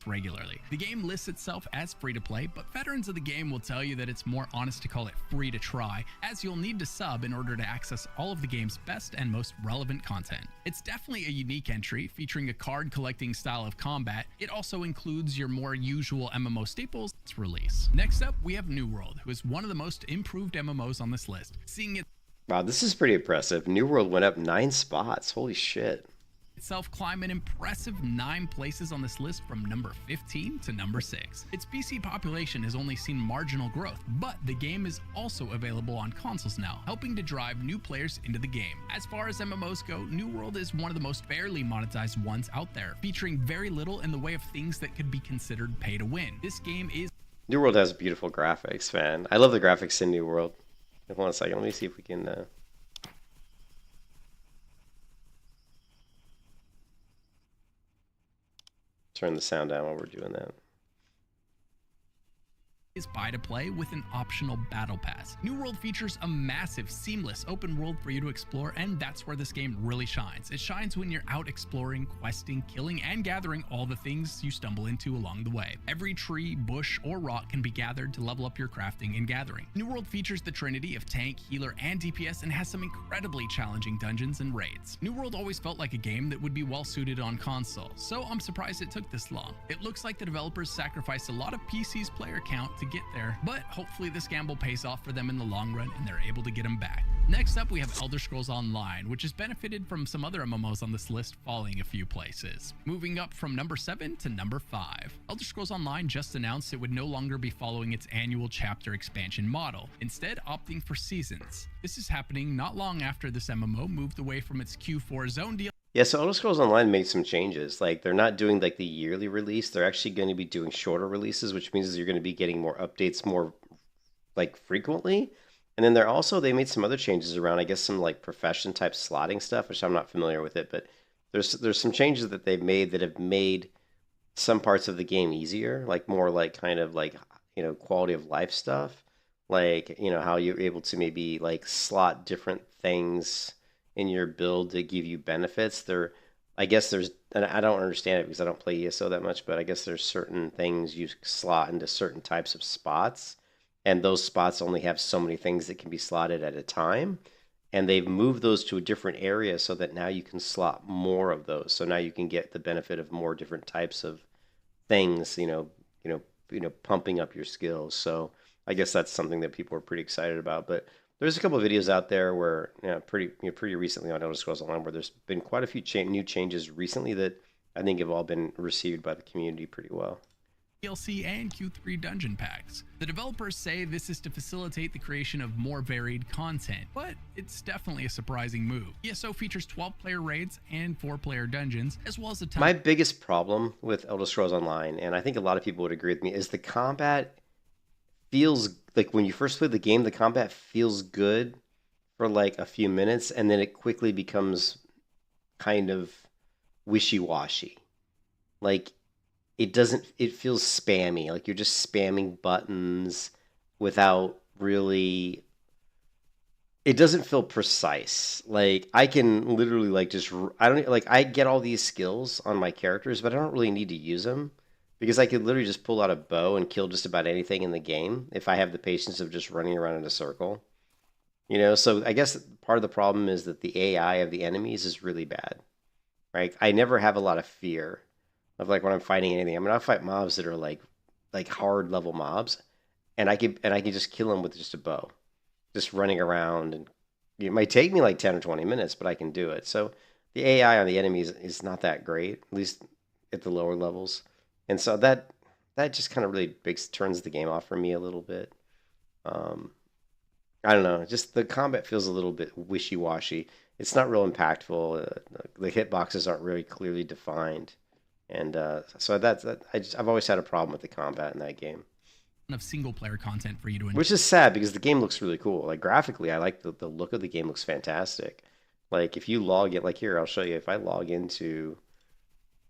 Regularly. The game lists itself as free to play, but veterans of the game will tell you that it's more honest to call it free to try, as you'll need to sub in order to access all of the game's best and most relevant content. It's definitely a unique entry, featuring a card collecting style of combat. It also includes your more usual MMO staples. Its release. Next up, we have New World, who is one of the most improved MMOs on this list. Seeing it. Wow, this is pretty impressive. New World went up 9 spots. Holy shit. Itself climb an impressive 9 places on this list from number 15 to number 6. Its PC population has only seen marginal growth, but the game is also available on consoles now, helping to drive new players into the game. As far as MMOs go, New World is one of the most barely monetized ones out there, featuring very little in the way of things that could be considered pay to win. This game is... New World has beautiful graphics, man. I love the graphics in New World. Hold on a second, let me see if we can... Turn the sound down while we're doing that. Is buy to play with an optional battle pass. New World features a massive, seamless open world for you to explore, and that's where this game really shines. It shines when you're out exploring, questing, killing, and gathering all the things you stumble into along the way. Every tree, bush, or rock can be gathered to level up your crafting and gathering. New World features the trinity of tank, healer, and DPS, and has some incredibly challenging dungeons and raids. New World always felt like a game that would be well suited on console, so I'm surprised it took this long. It looks like the developers sacrificed a lot of PC's player count to get there, but hopefully this gamble pays off for them in the long run and they're able to get them back. Next up, we have Elder Scrolls Online, which has benefited from some other MMOs on this list falling a few places. Moving up from number 7 to number 5. Elder Scrolls Online just announced it would no longer be following its annual chapter expansion model, instead opting for seasons. This is happening not long after this MMO moved away from its Q4 zone deal. Yeah, so Elder Scrolls Online made some changes. Like, they're not doing like the yearly release. They're actually going to be doing shorter releases, which means you're going to be getting more updates more like frequently. And then they made some other changes around, I guess, some like profession type slotting stuff, which I'm not familiar with it, but there's some changes that they've made that have made some parts of the game easier, like more like kind of like, you know, quality of life stuff. Like, you know, how you're able to maybe like slot different things in your build to give you benefits. I guess there's, and I don't understand it because I don't play ESO that much, but I guess there's certain things you slot into certain types of spots, and those spots only have so many things that can be slotted at a time. and they've moved those to a different area so that now you can slot more of those. So now you can get the benefit of more different types of things, pumping up your skills. So I guess that's something that people are pretty excited about. But there's a couple of videos out there where, pretty recently on Elder Scrolls Online, where there's been quite a few new changes recently that I think have all been received by the community pretty well. DLC and Q3 dungeon packs. The developers say this is to facilitate the creation of more varied content, but it's definitely a surprising move. ESO features 12-player raids and 4-player dungeons, as well as a ton. My biggest problem with Elder Scrolls Online, and I think a lot of people would agree with me, is the combat feels like when you first play the game, the combat feels good for like a few minutes, and then it quickly becomes kind of wishy-washy. Like, it feels spammy, like you're just spamming buttons without really, it doesn't feel precise. Like, I can literally I get all these skills on my characters, but I don't really need to use them because I could literally just pull out a bow and kill just about anything in the game if I have the patience of just running around in a circle. So I guess part of the problem is that the AI of the enemies is really bad, right? I never have a lot of fear of like when I'm fighting anything. I mean, I'll fight mobs that are like hard level mobs, and I can just kill them with just a bow, just running around, and it might take me like 10 or 20 minutes, but I can do it. So the AI on the enemies is not that great, at least at the lower levels, and so that just kind of really turns the game off for me a little bit. I don't know, just the combat feels a little bit wishy-washy. It's not real impactful. The hitboxes aren't really clearly defined. And so I've always had a problem with the combat in that game. Of single-player content for you to enjoy. Which is sad because the game looks really cool. Like graphically, I like the look of the game looks fantastic. Like if you log in, like here, I'll show you. If I log into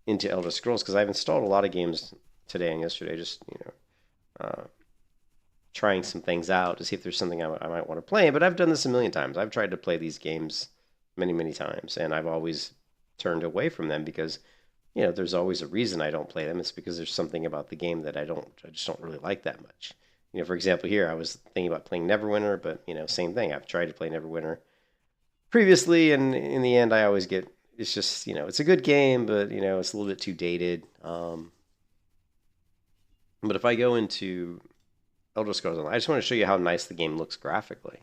Elder Scrolls, because I've installed a lot of games today and yesterday, just trying some things out to see if there's something I might want to play. But I've done this a million times. I've tried to play these games many, many times, and I've always turned away from them because there's always a reason I don't play them. It's because there's something about the game that I just don't really like that much. For example, here I was thinking about playing Neverwinter, but same thing. I've tried to play Neverwinter previously, and in the end, I always get it's just it's a good game, but it's a little bit too dated. But if I go into Elder Scrolls Online, I just want to show you how nice the game looks graphically.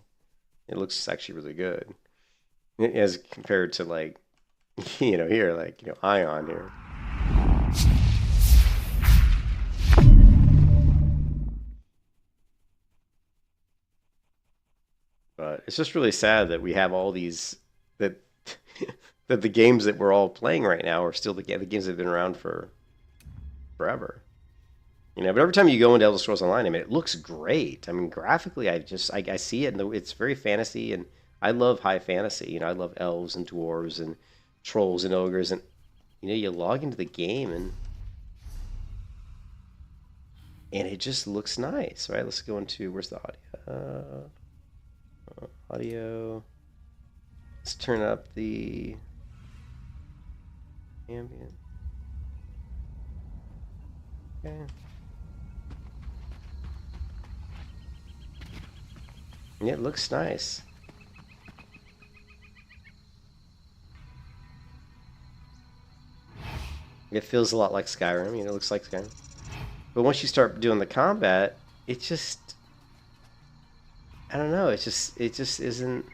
It looks actually really good as compared to like here, like AION here. But it's just really sad that we have all these that the games that we're all playing right now are still the games that have been around for forever. But every time you go into Elder Scrolls Online, I mean, it looks great. I mean, graphically, I see it, and it's very fantasy, and I love high fantasy. I love elves and dwarves and trolls and ogres, and you log into the game, and it just looks nice, right? Let's go into, where's the audio? Audio. Let's turn up the ambient. Okay. And it looks nice. It feels a lot like Skyrim. It looks like Skyrim. But once you start doing the combat, it just, I don't know. It just isn't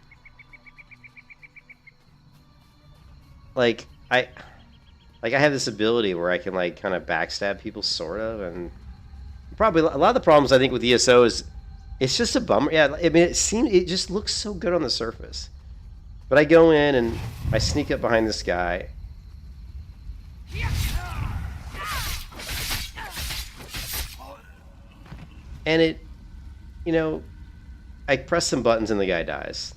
like I have this ability where I can like kind of backstab people, sort of, and probably a lot of the problems I think with ESO is it's just a bummer. Yeah, I mean, it just looks so good on the surface, but I go in and I sneak up behind this guy. And it, I press some buttons and the guy dies.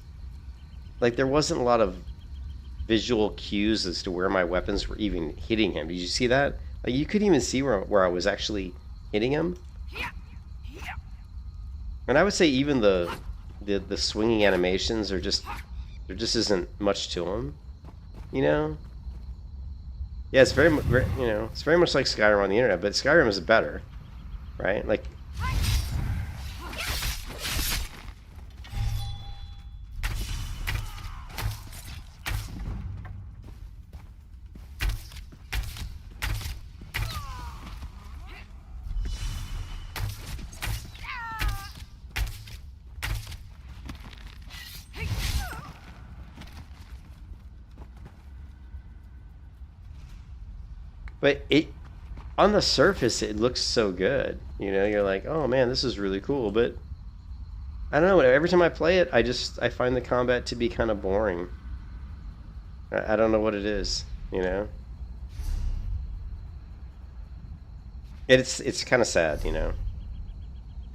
Like, there wasn't a lot of visual cues as to where my weapons were even hitting him. Did you see that? Like, you couldn't even see where I was actually hitting him. And I would say even the swinging animations are just, there just isn't much to them. Yeah, it's very it's very much like Skyrim on the internet, but Skyrim is better, right? Like, But on the surface, it looks so good. You know, you're like, oh man, this is really cool. But I don't know. Every time I play it, I find the combat to be kind of boring. I don't know what it is. You know, it's kind of sad. You know,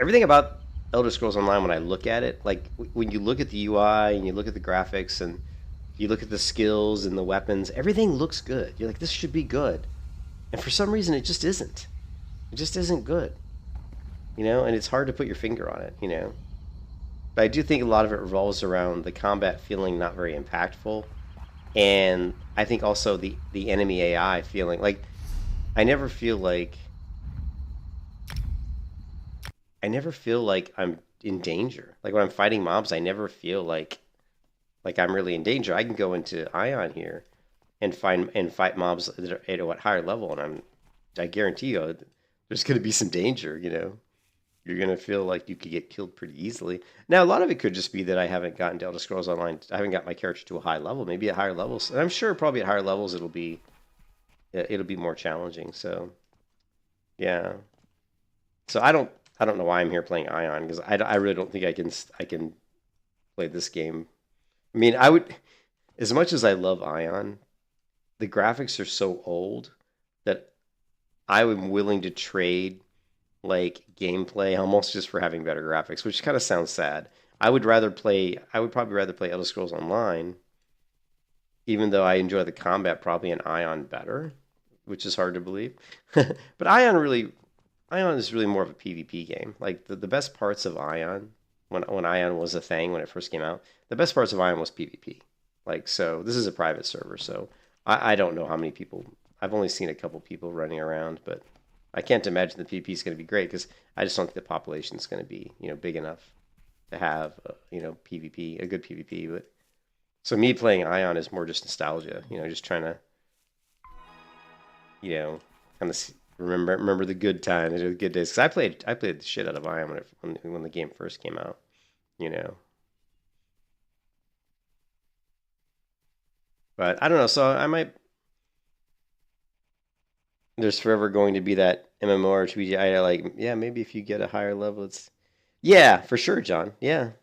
everything about Elder Scrolls Online, when I look at it, like when you look at the UI and you look at the graphics and you look at the skills and the weapons, everything looks good. You're like, this should be good. And for some reason, it just isn't. It just isn't good. You know, and it's hard to put your finger on it, you know. But I do think a lot of it revolves around the combat feeling not very impactful. And I think also the enemy AI feeling like I never feel like I'm in danger. Like when I'm fighting mobs, I never feel like I'm really in danger. I can go into AION here and fight mobs that are at a higher level, and I guarantee you there's going to be some danger. You know, you're going to feel like you could get killed pretty easily. Now, a lot of it could just be that I haven't gotten to Elder Scrolls Online. I haven't got my character to a high level. Maybe at higher levels, and I'm sure probably at higher levels it'll be more challenging. So, yeah. So I don't know why I'm here playing AION, because I really don't think I can play this game. I mean, I would, as much as I love AION, the graphics are so old that I am willing to trade like gameplay almost just for having better graphics, which kind of sounds sad. I would probably rather play Elder Scrolls Online, even though I enjoy the combat probably in AION better, which is hard to believe. But AION is really more of a PvP game. Like the best parts of AION, when AION was a thing when it first came out, the best parts of AION was PvP. Like, so this is a private server, so I don't know how many people. I've only seen a couple people running around, but I can't imagine the PvP is going to be great, because I just don't think the population is going to be, you know, big enough to have, you know, PvP, a good PvP. But so me playing AION is more just nostalgia, you know, just trying to, you know, kind of remember the good times, the good days. Because I played the shit out of AION when the game first came out, you know. But I don't know. So there's forever going to be that MMORPG. I like, yeah, maybe if you get a higher level, yeah, for sure, John. Yeah.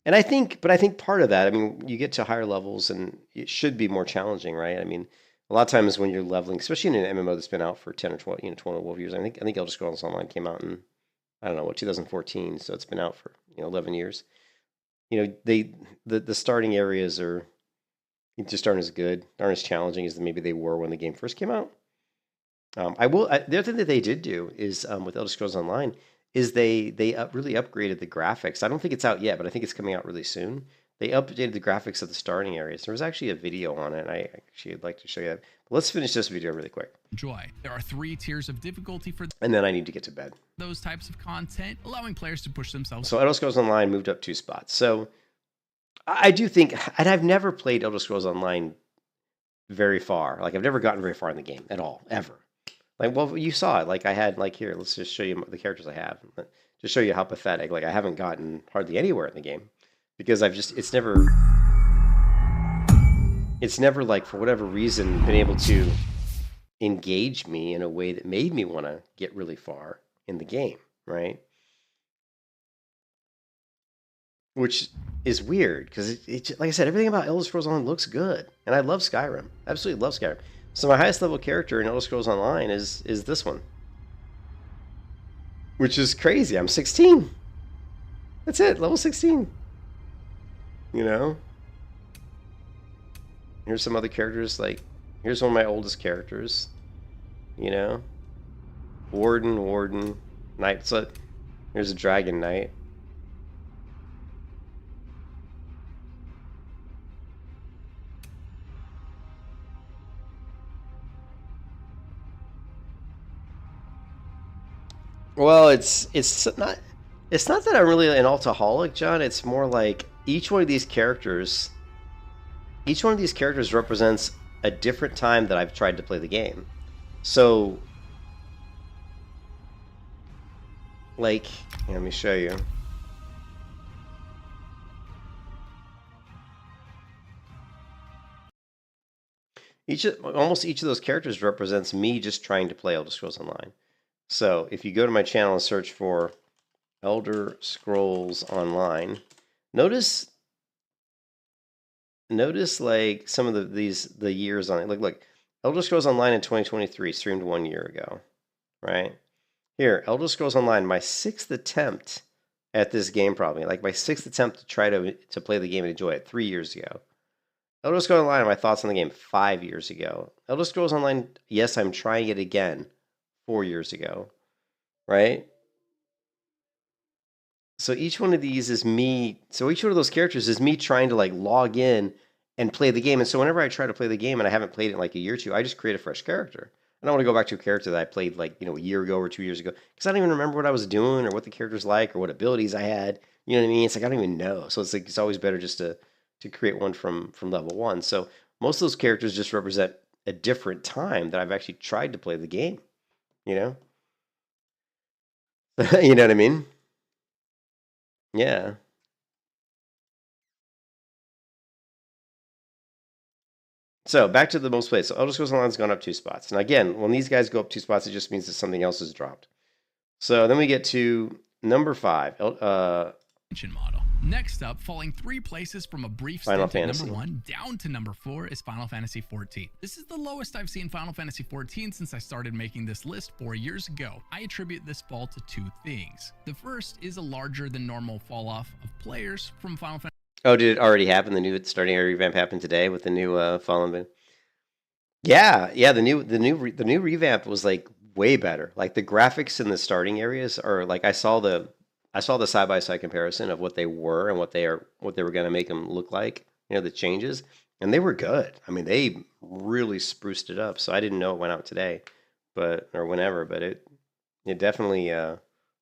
And I think part of that, I mean, you get to higher levels and it should be more challenging, right? I mean, a lot of times when you're leveling, especially in an MMO that's been out for 10 or 12, 12 years, I think Elder Scrolls Online came out in, I don't know, 2014. So it's been out for, 11 years. You know, the starting areas just aren't as good, aren't as challenging as maybe they were when the game first came out. The other thing that they did do is with Elder Scrolls Online is they really upgraded the graphics. I don't think it's out yet, but I think it's coming out really soon. They updated the graphics of the starting areas. There was actually a video on it, and I actually would like to show you that. But let's finish this video really quick. Enjoy. There are 3 tiers of difficulty for and then I need to get to bed. Those types of content, allowing players to push themselves. So Elder Scrolls Online moved up 2 spots. So I do think, and I've never played Elder Scrolls Online very far. Like, I've never gotten very far in the game at all, ever. Like, well, you saw it. Like, I had, like, here, let's just show you the characters I have. Just show you how pathetic. Like, I haven't gotten hardly anywhere in the game. Because it's never, like, for whatever reason, been able to engage me in a way that made me want to get really far in the game, right? Which is weird, because like I said, everything about Elder Scrolls Online looks good. And I love Skyrim. Absolutely love Skyrim. So my highest level character in Elder Scrolls Online is this one. Which is crazy. I'm 16. That's it, level 16. You know? Here's some other characters, like, here's one of my oldest characters. You know? Warden, Knight. So here's a Dragon Knight. Well, it's not that I'm really an alcoholic, John. It's more like each one of these characters represents a different time that I've tried to play the game. So, like, let me show you. almost each of those characters represents me just trying to play Elder Scrolls Online. So if you go to my channel and search for Elder Scrolls Online, notice like some of the years on it. Look, Elder Scrolls Online in 2023 streamed 1 year ago, right? Here, Elder Scrolls Online, my 6th attempt at this game, probably like my 6th attempt to try to play the game and enjoy it 3 years ago. Elder Scrolls Online, my thoughts on the game 5 years ago. Elder Scrolls Online, yes, I'm trying it again 4 years ago, right? So each one of these is me. So each one of those characters is me trying to like log in and play the game. And so whenever I try to play the game and I haven't played it in like a year or two, I just create a fresh character. I don't want to go back to a character that I played like, a year ago or 2 years ago because I don't even remember what I was doing or what the character's like or what abilities I had. You know what I mean? It's like I don't even know. So it's like it's always better just to create one from level 1. So most of those characters just represent a different time that I've actually tried to play the game. You know? You know what I mean? Yeah. So back to the most played. So Elder Scrolls Online's gone up 2 spots. Now again, when these guys go up 2 spots, it just means that something else has dropped. So then we get to number 5. Model. Next up, falling 3 places from a brief Final stint at Fantasy. number 1 down to number 4 is Final Fantasy XIV. This is the lowest I've seen Final Fantasy XIV since I started making this list 4 years ago. I attribute this fall to 2 things. The first is a larger than normal fall off of players from Final Fantasy. Oh, did it already happen? The new starting area revamp happened today with the new Fallen Bin. Yeah, the new revamp was like way better. Like the graphics in the starting areas are like I saw the side by side comparison of what they were and what they were going to make them look like. The changes, and they were good. I mean, they really spruced it up. So I didn't know it went out today, or whenever, but it definitely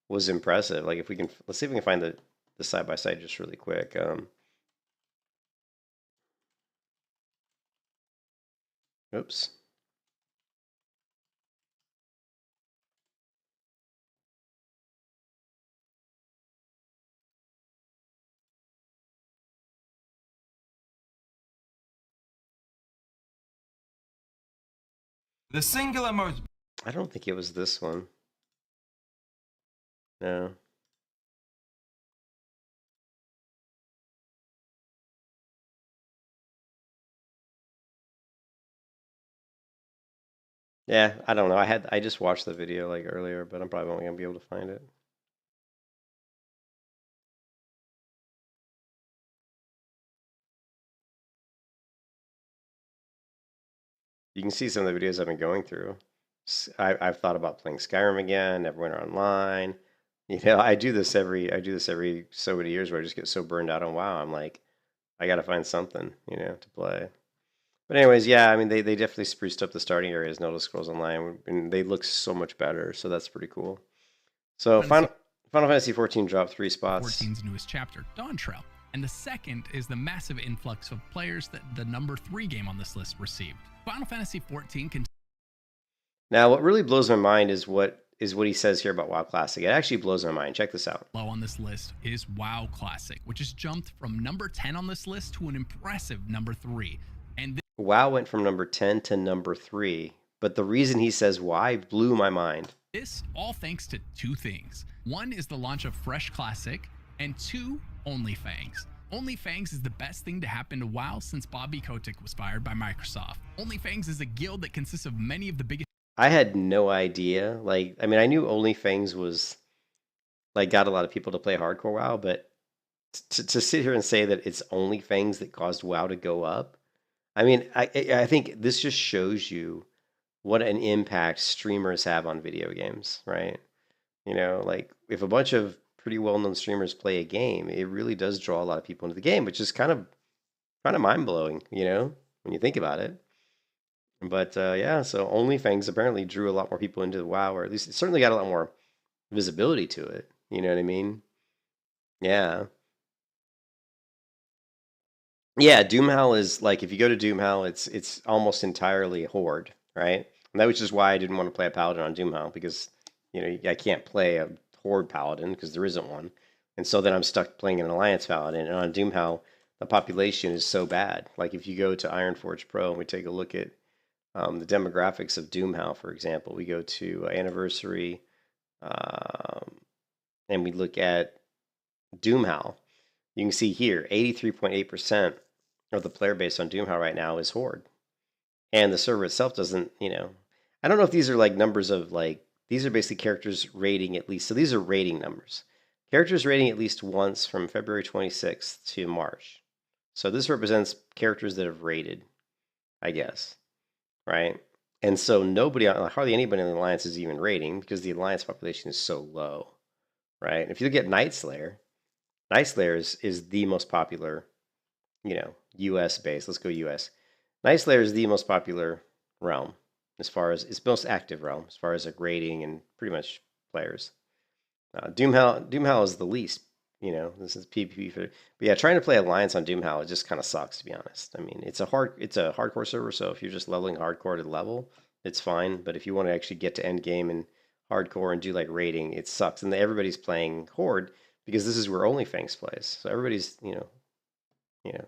was impressive. Like if we can, let's see if we can find the side by side just really quick. Oops. The singular most. I don't think it was this one. No. Yeah, I don't know. I just watched the video like earlier, but I'm probably only gonna be able to find it. You can see some of the videos I've been going through. I've thought about playing Skyrim again, Neverwinter Online. I do this every so many years where I just get so burned out on WoW. I'm like, I gotta find something, to play. But anyways, yeah, I mean they definitely spruced up the starting areas in Elder Scrolls Online, and they look so much better. So that's pretty cool. So Final Fantasy XIV dropped 3 spots. 14's newest chapter, Dawn Trail. And the second is the massive influx of players that the number 3 game on this list received. Final Fantasy XIV can. Now, what really blows my mind is what he says here about WoW Classic. It actually blows my mind. Check this out. Low on this list is WoW Classic, which has jumped from number 10 on this list to an impressive number 3. And WoW went from number 10 to number 3, but the reason he says why blew my mind. this all thanks to 2 things. 1 is the launch of Fresh Classic, and 2, OnlyFangs. OnlyFangs is the best thing to happen to WoW since Bobby Kotick was fired by Microsoft. OnlyFangs is a guild that consists of many of the biggest. I had no idea. I knew OnlyFangs was got a lot of people to play hardcore WoW, but to sit here and say that it's OnlyFangs that caused WoW to go up, I think this just shows you what an impact streamers have on video games, right? If a bunch of pretty well-known streamers play a game, it really does draw a lot of people into the game, which is kind of mind-blowing, when you think about it. But yeah, so OnlyFangs apparently drew a lot more people into WoW, or at least it certainly got a lot more visibility to it. You know what I mean? Yeah. Yeah, Doomhell is if you go to Doomhell, it's almost entirely Horde, right? And that was just why I didn't want to play a Paladin on Doomhell, because I can't play a Horde Paladin because there isn't one. And so then I'm stuck playing an Alliance Paladin. And on Doomhell, the population is so bad. If you go to Ironforge Pro and we take a look at the demographics of Doomhow, for example. We go to anniversary, and we look at Doomhow. You can see here, 83.8% of the player base on Doomhow right now is Horde. And the server itself doesn't, I don't know if these are like numbers of like, these are basically characters rating at least. So these are rating numbers. Characters rating at least once from February 26th to March. So this represents characters that have rated, I guess, right? And so hardly anybody in the Alliance is even rating because the Alliance population is so low, right? If you look at Night Slayer is the most popular, US based. Let's go US. Night Slayer is the most popular realm as far as its most active realm, as far as like rating and pretty much players. Doomhow is the least. This is PvP but yeah, trying to play Alliance on Doomhow, it just kind of sucks, to be honest. I mean, it's a hardcore server, so if you're just leveling hardcore to level, it's fine. But if you want to actually get to end game and hardcore and do like rating, it sucks. And everybody's playing Horde because this is where OnlyFangs plays. So everybody's,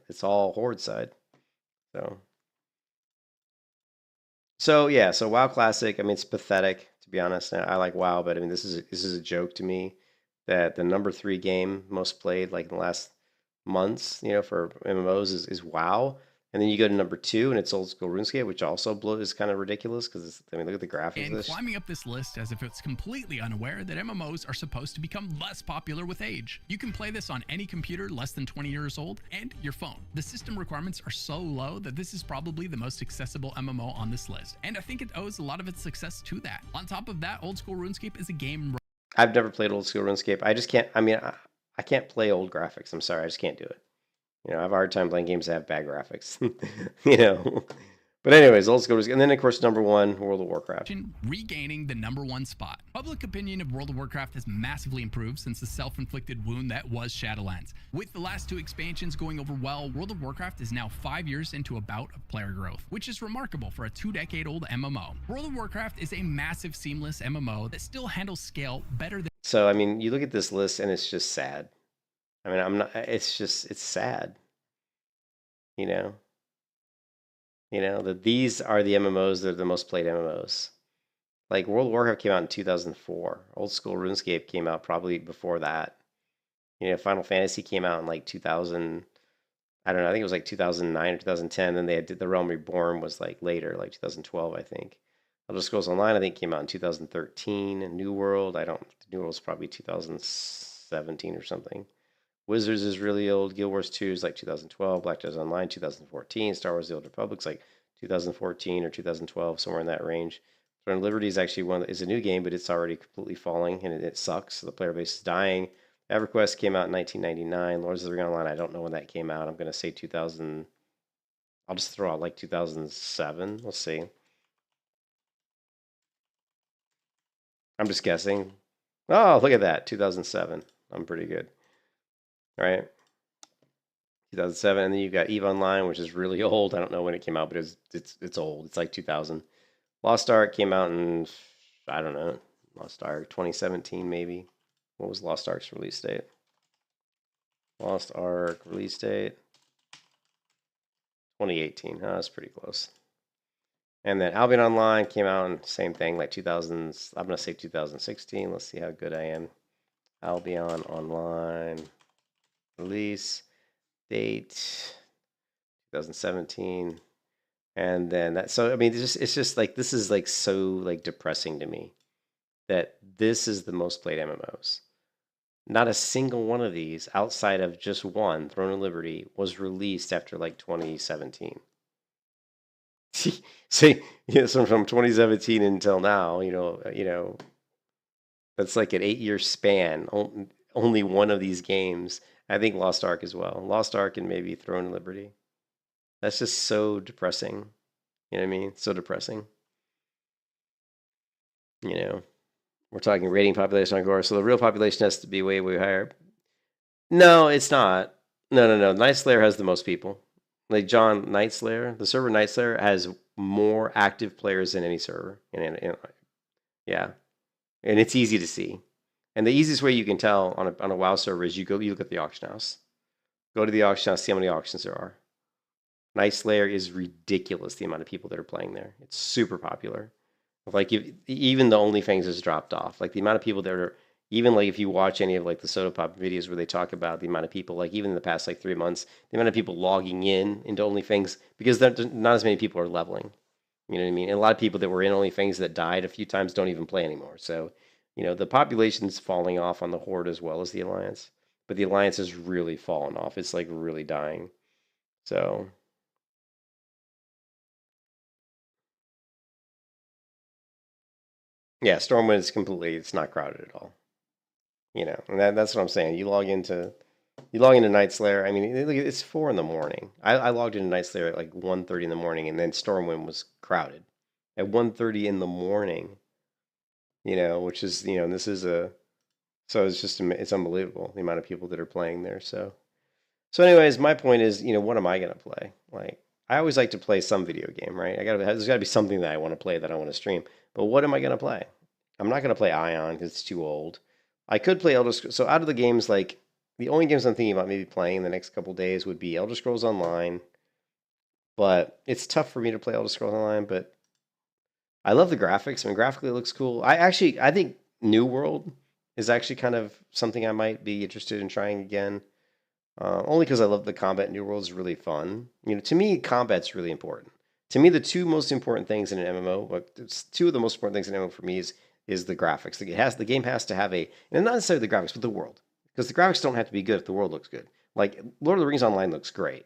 it's all Horde side. So yeah, so WoW Classic, I mean, it's pathetic, to be honest. I like WoW, but I mean, this is a joke to me that the number 3 game most played like in the last months, for MMOs is WoW. And then you go to number 2 and it's Old School RuneScape, which also is kind of ridiculous because look at the graphics of this. And climbing up this list as if it's completely unaware that MMOs are supposed to become less popular with age. You can play this on any computer less than 20 years old and your phone. The system requirements are so low that this is probably the most accessible MMO on this list. And I think it owes a lot of its success to that. On top of that, Old School RuneScape is a game. I've never played Old School RuneScape. I just can't, I can't play old graphics. I'm sorry, I just can't do it. I have a hard time playing games that have bad graphics. But anyways, Old School RuneScape. And then, of course, number 1, World of Warcraft. Regaining the number 1 spot. Public opinion of World of Warcraft has massively improved since the self-inflicted wound that was Shadowlands. With the last 2 expansions going over well, World of Warcraft is now 5 years into a bout of player growth, which is remarkable for a 2-decade-old MMO. World of Warcraft is a massive, seamless MMO that still handles scale better than... So, I mean, you look at this list and it's just sad. I mean, it's sad. That these are the MMOs that are the most played MMOs. Like World of Warcraft came out in 2004. Old School RuneScape came out probably before that. Final Fantasy came out in like 2000. I don't know. I think it was like 2009 or 2010. Then they did The Realm Reborn was like later, like 2012, I think. Elder Scrolls Online, I think, came out in 2013. And New World, New World's probably 2017 or something. Wizards is really old. Guild Wars 2 is like 2012. Black Desert Online 2014. Star Wars: The Old Republic's like 2014 or 2012, somewhere in that range. Throne of Liberty is actually is a new game, but it's already completely falling and it sucks. So the player base is dying. EverQuest came out in 1999. Lords of the Ring Online, I don't know when that came out. I'm going to say 2000. I'll just throw out like 2007. Let's see. I'm just guessing. Oh, look at that. 2007. I'm pretty good. Right? 2007, and then you've got EVE Online, which is really old. I don't know when it came out, but it's old. It's like 2000. Lost Ark came out in, I don't know, Lost Ark 2017 maybe. What was Lost Ark's release date? Lost Ark release date 2018. Oh, that's pretty close. And then Albion Online came out and same thing, like 2000. I'm gonna say 2016. Let's see how good I am. Albion Online. Release date 2017, and then that. So I mean, it's just like this is like so like depressing to me that this is the most played MMOs. Not a single one of these, outside of just one, Throne of Liberty, was released after like 2017. See, so from 2017 until now, that's like an 8-year span. Only one of these games. I think Lost Ark as well. Lost Ark and maybe Throne of Liberty. That's just so depressing. You know what I mean? So depressing. We're talking rating population on Gore, so the real population has to be way, way higher. No, it's not. No. Night Slayer has the most people. Like John, Night Slayer, the server Night Slayer has more active players than any server. Yeah. And it's easy to see. And the easiest way you can tell on a WoW server is you look at the auction house. Go to the auction house, see how many auctions there are. Night Slayer is ridiculous, the amount of people that are playing there. It's super popular. Like, even the OnlyFans has dropped off. Like, the amount of people that are, even like if you watch any of like the Soda Pop videos where they talk about the amount of people, like even in the past like 3 months, the amount of people logging into OnlyFans, because not as many people are leveling. You know what I mean? And a lot of people that were in OnlyFans that died a few times don't even play anymore. So, the population's falling off on the Horde as well as the Alliance. But the Alliance has really fallen off. It's like really dying. So, yeah, Stormwind is it's not crowded at all. And that's what I'm saying. You log into Night Slayer. I mean, it's 4 in the morning. I logged into Night Slayer at like 1:30 in the morning, and then Stormwind was crowded at 1:30 in the morning. Which is this is so it's unbelievable the amount of people that are playing there. So anyways, my point is, what am I gonna play? Like, I always like to play some video game, right? There's got to be something that I want to play that I want to stream. But what am I gonna play? I'm not gonna play Ion because it's too old. I could play Elder Scrolls. So out of the games, like the only games I'm thinking about maybe playing in the next couple days would be Elder Scrolls Online. But it's tough for me to play Elder Scrolls Online. But I love the graphics. I mean, graphically it looks cool. I think New World is actually kind of something I might be interested in trying again. Only because I love the combat in New World is really fun. To me, combat's really important. To me, the two most important things in an MMO, it's two of the most important things in an MMO for me is the graphics. The game has to have and not necessarily the graphics, but the world. Because the graphics don't have to be good if the world looks good. Like, Lord of the Rings Online looks great.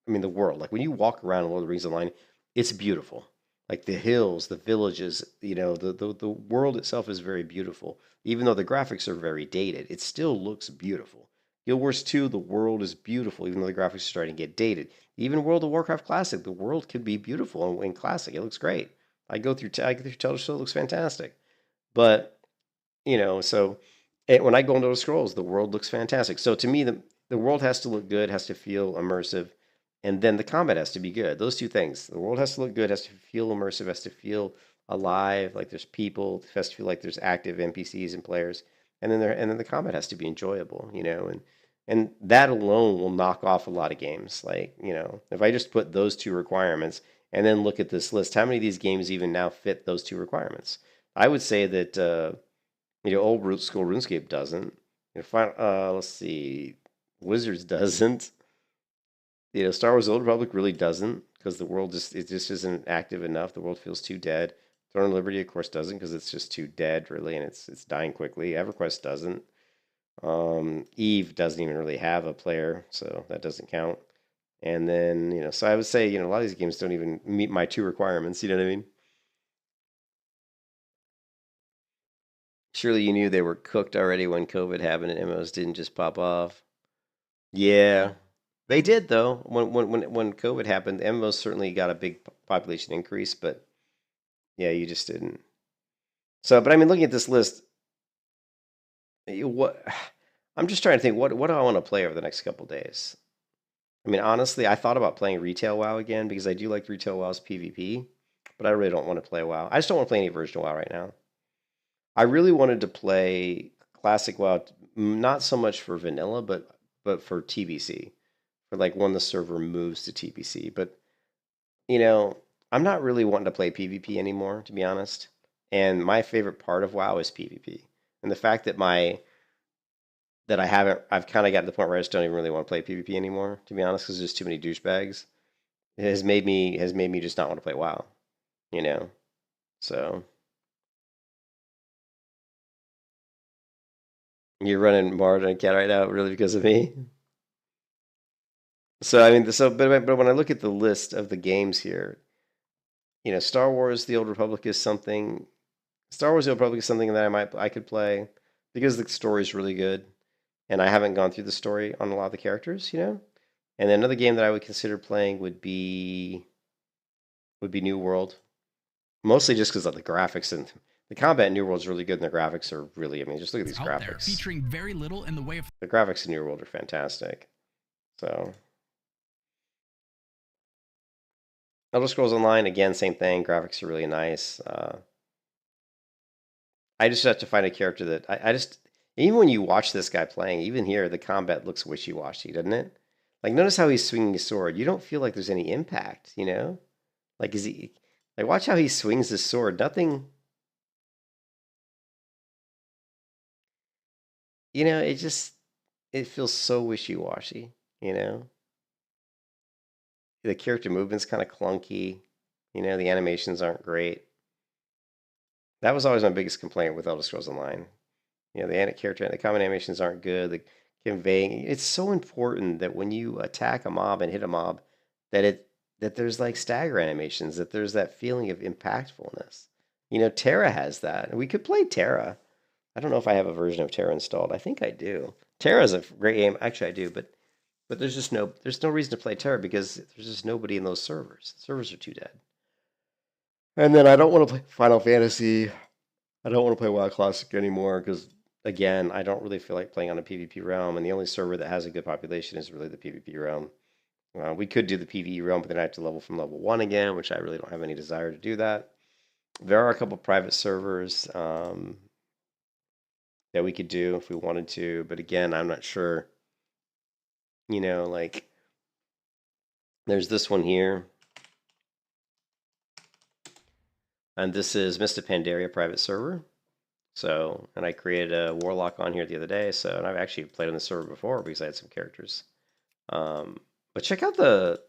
I mean, the world. Like, when you walk around Lord of the Rings Online, it's beautiful. Like, the hills, the villages, the world itself is very beautiful. Even though the graphics are very dated, it still looks beautiful. Guild Wars 2, the world is beautiful, even though the graphics are starting to get dated. Even World of Warcraft Classic, the world can be beautiful in Classic. It looks great. I go through Teldrassil, it looks fantastic. But, so when I go into Elder Scrolls, the world looks fantastic. So to me, the world has to look good, has to feel immersive, and then the combat has to be good. Those two things. The world has to look good, has to feel immersive, has to feel alive, like there's people, has to feel like there's active NPCs and players. And then the combat has to be enjoyable, and that alone will knock off a lot of games. Like, if I just put those two requirements and then look at this list, how many of these games even now fit those two requirements? I would say that old school RuneScape doesn't. Let's see, Wizards doesn't. Star Wars: The Old Republic really doesn't, because the world just isn't active enough. The world feels too dead. Throne of Liberty, of course, doesn't, because it's just too dead, really, and it's dying quickly. EverQuest doesn't. Eve doesn't even really have a player, so that doesn't count. And then, so I would say, a lot of these games don't even meet my two requirements. You know what I mean? Surely you knew they were cooked already when COVID happened and MMOs didn't just pop off. Yeah, they did though. When COVID happened, MMOs certainly got a big population increase, but yeah, you just didn't. So, but I mean, looking at this list, what I'm just trying to think, what do I want to play over the next couple days? I mean, honestly, I thought about playing Retail WoW again because I do like Retail WoW's PvP, but I really don't want to play WoW. I just don't want to play any version of WoW right now. I really wanted to play Classic WoW, not so much for vanilla, but for TBC, for like when the server moves to TBC. But I'm not really wanting to play PvP anymore, to be honest. And my favorite part of WoW is PvP, and the fact that I've kind of gotten to the point where I just don't even really want to play PvP anymore, to be honest, because there's too many douchebags. It has made me just not want to play WoW, So you're running Mard and Cat right now, really, because of me. So I mean, but when I look at the list of the games here, Star Wars: The Old Republic is something. Star Wars: The Old Republic is something that I could play because the story is really good, and I haven't gone through the story on a lot of the characters, And then another game that I would consider playing would be New World, mostly just because of the graphics and the combat in New World is really good, and the graphics are really. I mean, just look at these graphics. There, featuring very little in the way of the graphics in New World are fantastic. So. Elder Scrolls Online, again, same thing. Graphics are really nice. I just have to find a character that I just, even when you watch this guy playing, even here, the combat looks wishy-washy, doesn't it? Like, notice how he's swinging his sword. You don't feel like there's any impact, you know? Like, is he... Like, watch how he swings his sword. Nothing... You know, it just... It feels so wishy-washy, you know? The character movement's kind of clunky. You know, the animations aren't great. That was always my biggest complaint with Elder Scrolls Online. You know, the common animations aren't good. The conveying, it's so important that when you attack a mob and hit a mob, that there's like stagger animations, that there's that feeling of impactfulness. You know, Terra has that. We could play Terra. I don't know if I have a version of Terra installed. I think I do. Terra is a great game. Actually, I do, but there's no reason to play Terra because there's just nobody in those servers. The servers are too dead. And then I don't want to play Final Fantasy. I don't want to play WoW Classic anymore because, again, I don't really feel like playing on a PvP realm, and the only server that has a good population is really the PvP realm. We could do the PvE realm, but then I have to level from level 1 again, which I really don't have any desire to do that. There are a couple private servers that we could do if we wanted to, but again, I'm not sure. You know, like, there's this one here. And this is Mist of Pandaria private server. So, and I created a warlock on here the other day. So, and I've actually played on the server before because I had some characters. But check out the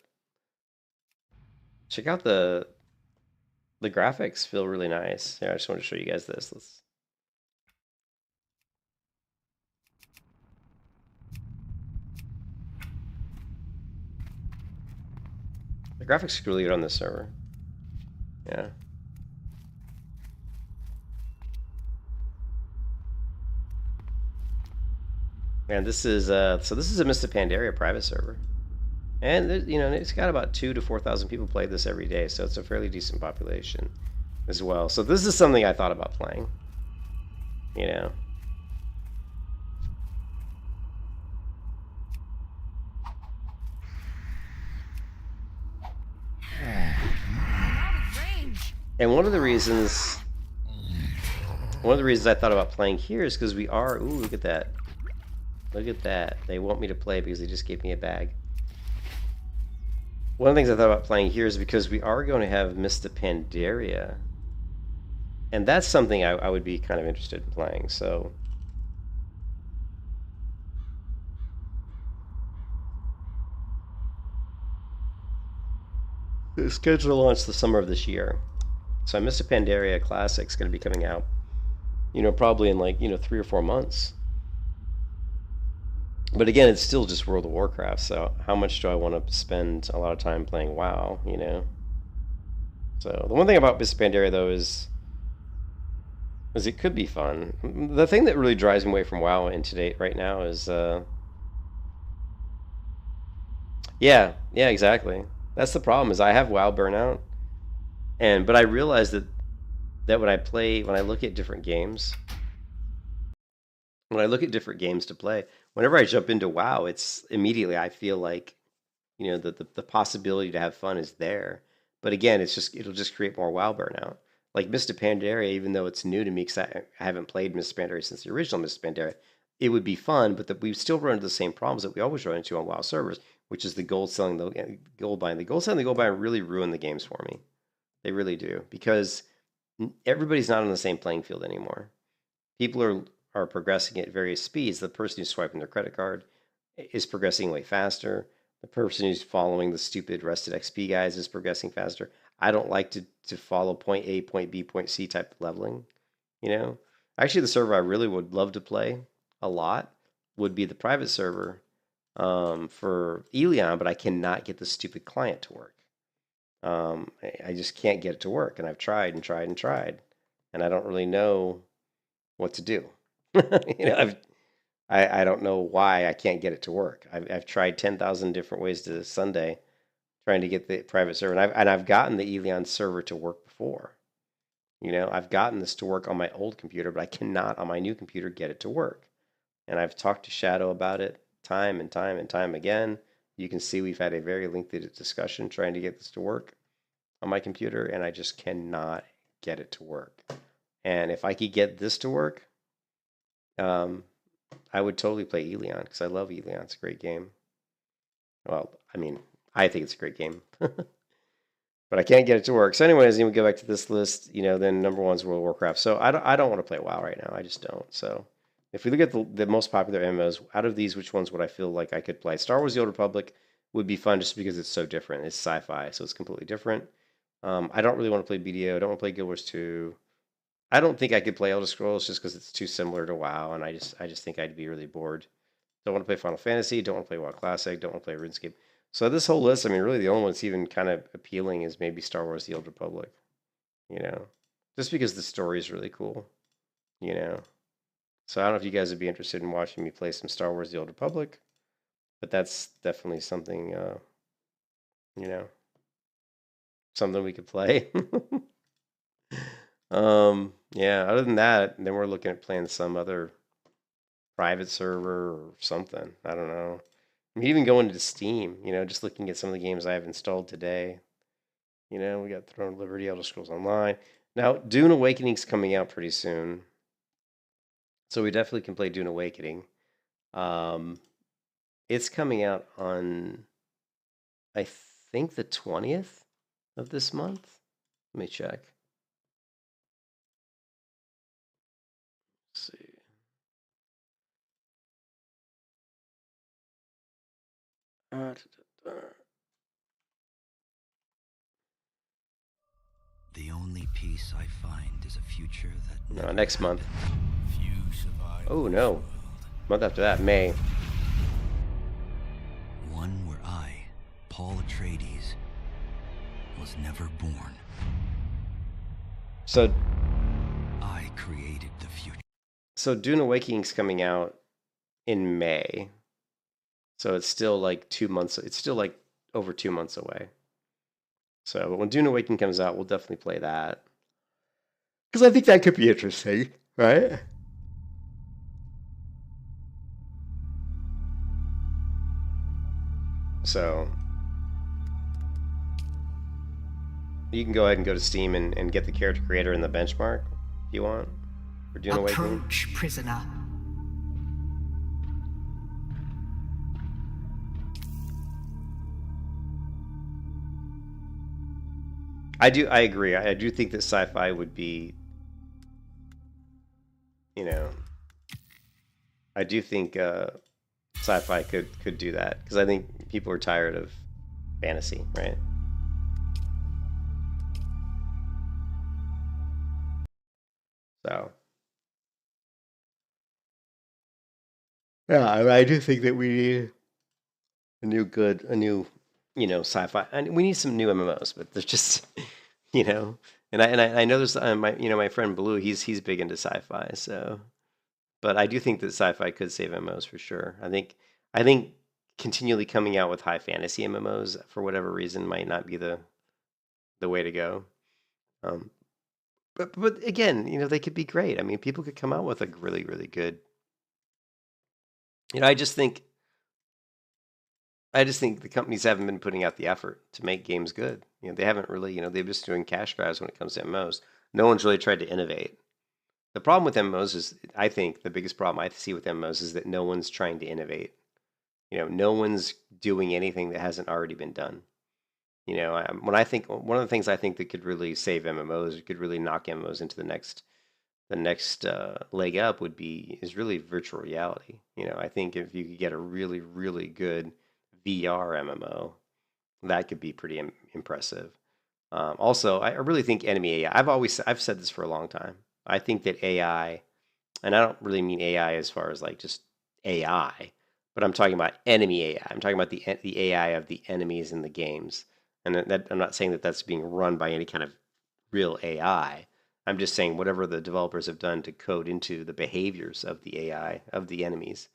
graphics. Feel really nice. Yeah, I just wanted to show you guys this. The graphics are really good on this server. Yeah. And this is so this is a Mist of Pandaria private server, and you know it's got about 2,000 to 4,000 people play this every day, so it's a fairly decent population as well. So this is something I thought about playing. You know. And one of the reasons I thought about playing here is because we are. Ooh, look at that. Look at that. They want me to play because they just gave me a bag. One of the things I thought about playing here is because we are going to have Mist of Pandaria. And that's something I would be kind of interested in playing, so... It's scheduled to launch the summer of this year. So Mist of Pandaria Classic is going to be coming out, you know, probably in like, 3 or 4 months. But again, it's still just World of Warcraft, so how much do I want to spend a lot of time playing WoW, you know? So the one thing about Mist of Pandaria, though, is it could be fun. The thing that really drives me away from WoW right now is, yeah, exactly. That's the problem, is I have WoW burnout, but I realize that when I look at different games, to play, whenever I jump into WoW, it's immediately I feel like, you know, the possibility to have fun is there. But again, it'll just create more WoW burnout. Like Mist of Pandaria, even though it's new to me because I haven't played Mist of Pandaria since the original Mist of Pandaria, it would be fun, but we still run into the same problems that we always run into on WoW servers, which is the gold selling, the gold buying. The gold selling, the gold buying really ruin the games for me. They really do, because everybody's not on the same playing field anymore. People are progressing at various speeds. The person who's swiping their credit card is progressing way faster. The person who's following the stupid rested XP guys is progressing faster. I don't like to follow point A, point B, point C type of leveling. You know, actually, the server I really would love to play a lot would be the private server for AION, but I cannot get the stupid client to work. I just can't get it to work, and I've tried and tried and tried, and I don't really know what to do. You know, I don't know why I can't get it to work. I've tried 10,000 different ways to Sunday trying to get the private server, and I've gotten the AION server to work before. You know, I've gotten this to work on my old computer, but I cannot on my new computer get it to work. And I've talked to Shadow about it time and time and time again. You can see we've had a very lengthy discussion trying to get this to work on my computer, and I just cannot get it to work. And if I could get this to work, I would totally play AION because I love AION. It's a great game. Well, I mean, I think it's a great game. But I can't get it to work. So anyways, we go back to this list, then number 1 is World of Warcraft. So I don't want to play WoW right now. I just don't. So if we look at the most popular MMOs, out of these, which ones would I feel like I could play? Star Wars: The Old Republic would be fun just because it's so different. It's sci-fi, so it's completely different. I don't really want to play BDO. I don't want to play Guild Wars 2. I don't think I could play Elder Scrolls just because it's too similar to WoW, and I just think I'd be really bored. Don't want to play Final Fantasy. Don't want to play WoW Classic. Don't want to play RuneScape. So this whole list, I mean, really the only one that's even kind of appealing is maybe Star Wars: The Old Republic. Just because the story is really cool. So I don't know if you guys would be interested in watching me play some Star Wars: The Old Republic, but that's definitely something, something we could play. Yeah. Other than that, then we're looking at playing some other private server or something. I don't know. I mean, even going to Steam, just looking at some of the games I have installed today. We got Throne of Liberty, Elder Scrolls Online. Now, Dune Awakening's coming out pretty soon. So we definitely can play Dune Awakening. It's coming out on, I think, the 20th of this month. Let me check. Let's see. The only peace I find is a future that No, never next month. happened. Few survive Oh, this no. world. Month after that, May. One where I, Paul Atreides, was never born. So I created the future. So Dune Awakening's coming out in May. So it's still like 2 months. It's still like over 2 months away. So but when Dune Awakening comes out, we'll definitely play that. Because I think that could be interesting, right? So you can go ahead and go to Steam and get the character creator and the benchmark if you want for Dune Awakening. Approach, prisoner. I agree. I do think that sci-fi would be, I do think sci-fi could do that because I think people are tired of fantasy, right? So yeah, I do think that we need a new sci-fi, and we need some new MMOs, but there's just and I know there's my friend Blue, he's big into sci-fi, so but I do think that sci-fi could save MMOs for sure. I think continually coming out with high fantasy MMOs for whatever reason might not be the way to go. But again, they could be great. I mean, people could come out with a really, really good. I just think the companies haven't been putting out the effort to make games good. They haven't really, they're just doing cash grabs when it comes to MMOs. No one's really tried to innovate. The problem with MMOs is, I think the biggest problem I see with MMOs is that no one's trying to innovate. No one's doing anything that hasn't already been done. When I think one of the things I think that could really save MMOs, could really knock MMOs into the next leg up is really virtual reality. I think if you could get a really, really good VR MMO, that could be pretty impressive. Also, I really think enemy AI. I've said this for a long time. I think that AI, and I don't really mean AI as far as like just AI, but I'm talking about enemy AI. I'm talking about the AI of the enemies in the games, and that I'm not saying that that's being run by any kind of real AI. I'm just saying whatever the developers have done to code into the behaviors of the AI of the enemies.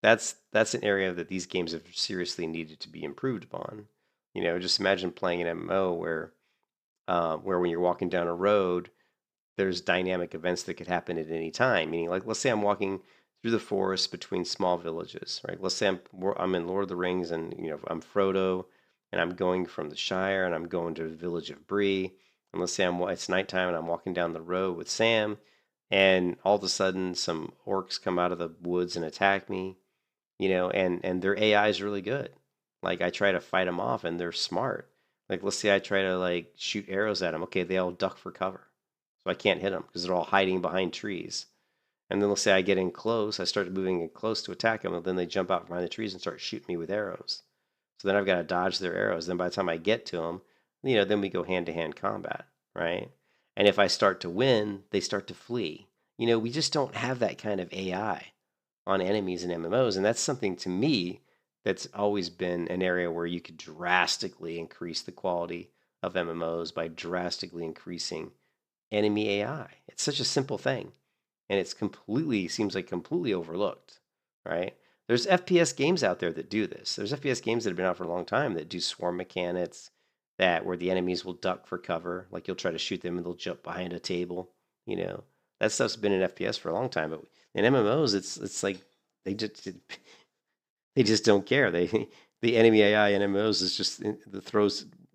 That's an area that these games have seriously needed to be improved upon. Just imagine playing an MMO where when you're walking down a road, there's dynamic events that could happen at any time. Meaning, like, let's say I'm walking through the forest between small villages, right? Let's say I'm in Lord of the Rings, and I'm Frodo, and I'm going from the Shire, and I'm going to the village of Bree. And let's say it's nighttime, and I'm walking down the road with Sam, and all of a sudden some orcs come out of the woods and attack me, and their AI is really good. Like I try to fight them off, and they're smart. Like let's say I try to like shoot arrows at them. Okay, they all duck for cover, so I can't hit them because they're all hiding behind trees. And then let's say I get in close, I start moving in close to attack them, and then they jump out from behind the trees and start shooting me with arrows. So then I've got to dodge their arrows. Then by the time I get to them, then we go hand-to-hand combat, right? And if I start to win, they start to flee. We just don't have that kind of AI on enemies and MMOs, and that's something to me that's always been an area where you could drastically increase the quality of MMOs by drastically increasing enemy AI. It's such a simple thing, and it's seems like completely overlooked, right? There's FPS games out there that do this. There's FPS games that have been out for a long time that do swarm mechanics, where the enemies will duck for cover, like you'll try to shoot them and they'll jump behind a table. That stuff's been in FPS for a long time, but in MMOs, it's like they just don't care. The enemy AI in MMOs is just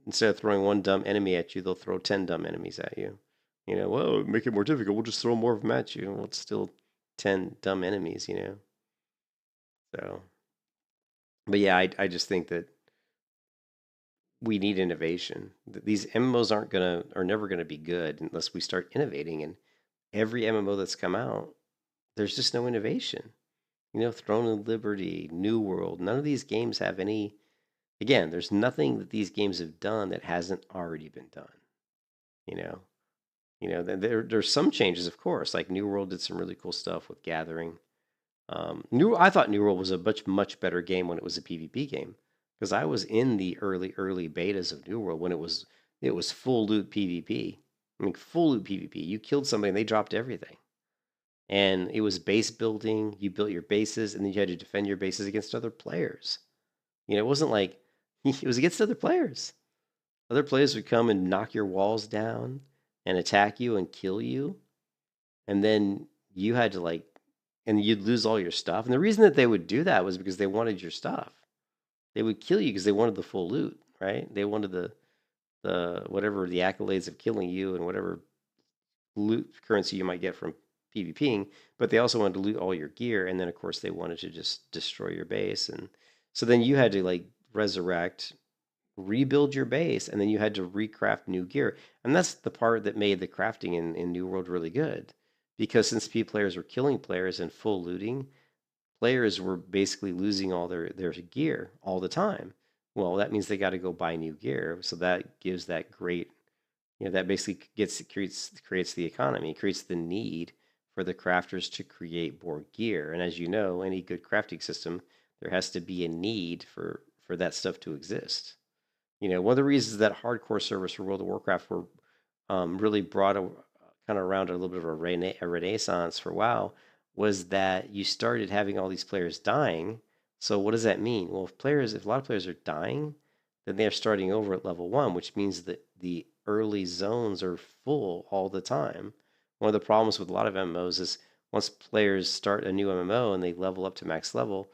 instead of throwing one dumb enemy at you, they'll throw 10 dumb enemies at you. Well, make it more difficult. We'll just throw more of them at you. Well, it's still 10 dumb enemies. So, but yeah, I just think that we need innovation. These MMOs are never gonna be good unless we start innovating. And every MMO that's come out, there's just no innovation. Throne of Liberty, New World, none of these games have any. Again, there's nothing that these games have done that hasn't already been done. There's some changes, of course. Like New World did some really cool stuff with Gathering. I thought New World was a much better game when it was a PvP game, because I was in the early betas of New World when it was full loot PvP. I mean, full loot PvP. You killed somebody and they dropped everything, and it was base building. You built your bases, and then you had to defend your bases against other players. It wasn't like it was against other players. Other players would come and knock your walls down and attack you and kill you, and then you had to and you'd lose all your stuff. And the reason that they would do that was because they wanted your stuff. They would kill you because they wanted the full loot, right? They wanted the whatever the accolades of killing you and whatever loot currency you might get from PvPing, but they also wanted to loot all your gear, and then of course they wanted to just destroy your base. And so then you had to resurrect, rebuild your base, and then you had to recraft new gear. And that's the part that made the crafting in New World really good, because since players were killing players and full looting, players were basically losing all their gear all the time. Well, that means they got to go buy new gear. So that gives that great, that basically creates the economy, creates the need for the crafters to create more gear. And as you know, any good crafting system, there has to be a need for that stuff to exist. One of the reasons that hardcore servers for World of Warcraft were really brought kind of around a little bit of a renaissance for WoW was that you started having all these players dying. So what does that mean? Well, if a lot of players are dying, then they're starting over at level 1, which means that the early zones are full all the time. One of the problems with a lot of MMOs is once players start a new MMO and they level up to max level,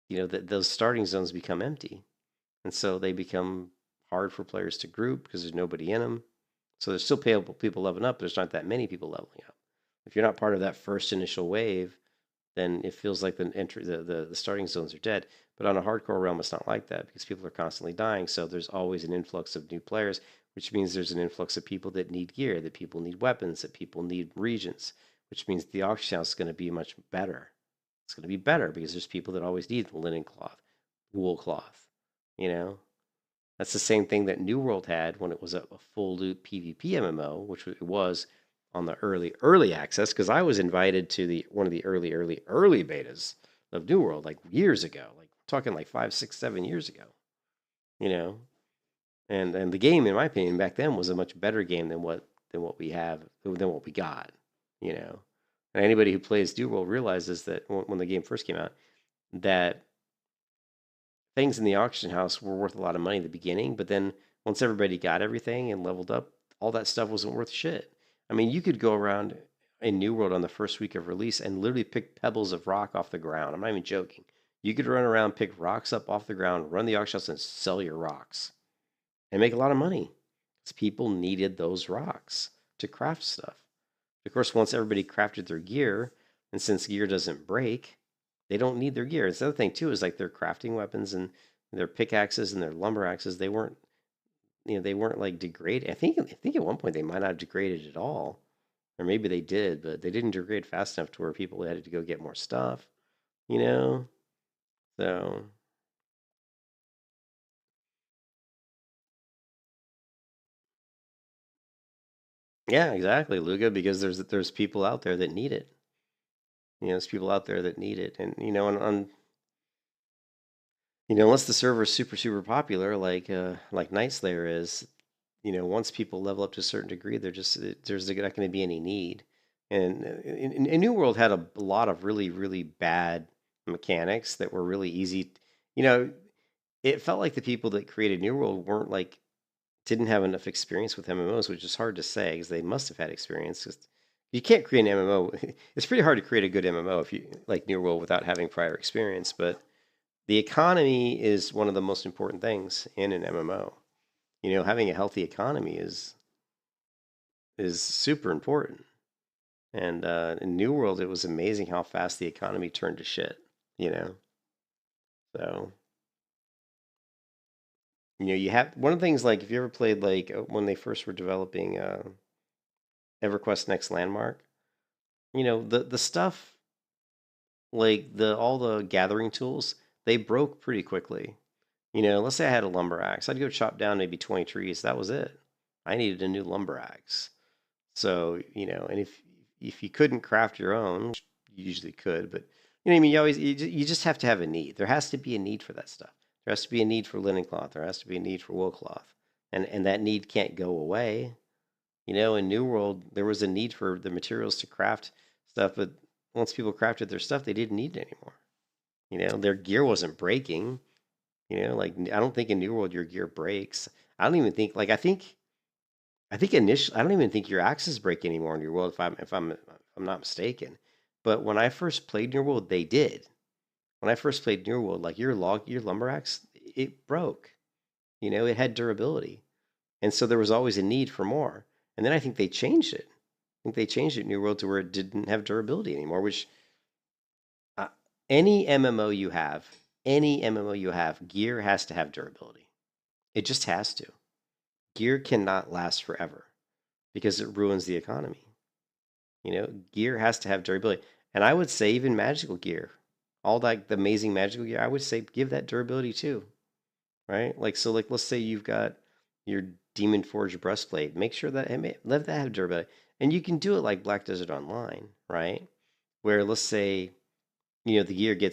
those starting zones become empty. And so they become hard for players to group because there's nobody in them. So there's still people leveling up, but there's not that many people leveling up. If you're not part of that first initial wave, then it feels like the starting zones are dead. But on a hardcore realm, it's not like that because people are constantly dying. So there's always an influx of new players, which means there's an influx of people that need gear, that people need weapons, that people need regions, which means the auction house is going to be much better. It's going to be better because there's people that always need linen cloth, wool cloth. That's the same thing that New World had when it was a full loot PvP MMO, which it was on the early access, because I was invited to one of the early betas of New World years ago, talking 5, 6, 7 years ago. And the game, in my opinion, back then was a much better game than what we got. And anybody who plays New World realizes that when the game first came out, that things in the auction house were worth a lot of money in the beginning, but then once everybody got everything and leveled up, all that stuff wasn't worth shit. I mean, you could go around in New World on the first week of release and literally pick pebbles of rock off the ground. I'm not even joking. You could run around, pick rocks up off the ground, run the auction house, and sell your rocks and make a lot of money because people needed those rocks to craft stuff. Of course, once everybody crafted their gear, and since gear doesn't break, they don't need their gear. It's the other thing too is they're crafting weapons and their pickaxes and their lumber axes, they weren't, they weren't like degraded. I think at one point they might not have degraded at all, or maybe they did, but they didn't degrade fast enough to where people had to go get more stuff, you know. So yeah, exactly, Luga, because there's people out there that need it. There's people out there that need it, and unless the server is super super popular, like Night Slayer is, once people level up to a certain degree, there's not going to be any need. And New World had a lot of really really bad mechanics that were really easy. It felt like the people that created New World didn't have enough experience with MMOs, which is hard to say because they must have had experience. 'Cause you can't create an MMO. It's pretty hard to create a good MMO if you like New World without having prior experience. But the economy is one of the most important things in an MMO. Having a healthy economy is super important. And in New World, it was amazing how fast the economy turned to shit. So you have one of the things, like if you ever played when they first were developing EverQuest Next Landmark, the stuff like all the gathering tools, they broke pretty quickly. Let's say I had a lumber axe, I'd go chop down maybe 20 trees. That was it. I needed a new lumber axe. So and if you couldn't craft your own, which you usually could, but what I mean, you just have to have a need. There has to be a need for that stuff. There has to be a need for linen cloth. There has to be a need for wool cloth, and that need can't go away. In New World, there was a need for the materials to craft stuff, but once people crafted their stuff, they didn't need it anymore. Their gear wasn't breaking. I don't think in New World your gear breaks. I don't even think I think initially I don't even think your axes break anymore in New World if I'm not mistaken. But when I first played New World, they did. When I first played New World, like your lumber axe, it broke. It had durability. And so there was always a need for more. And then I think they changed it. I think they changed it in New World to where it didn't have durability anymore, which any MMO you have, gear has to have durability. It just has to. Gear cannot last forever because it ruins the economy. Gear has to have durability. And I would say even magical gear, all that the amazing magical gear, I would say give that durability too. Right? Let's say you've got your Demon Forge breastplate. Make sure that let that have durability. And you can do it like Black Desert Online, right? Where let's say the gear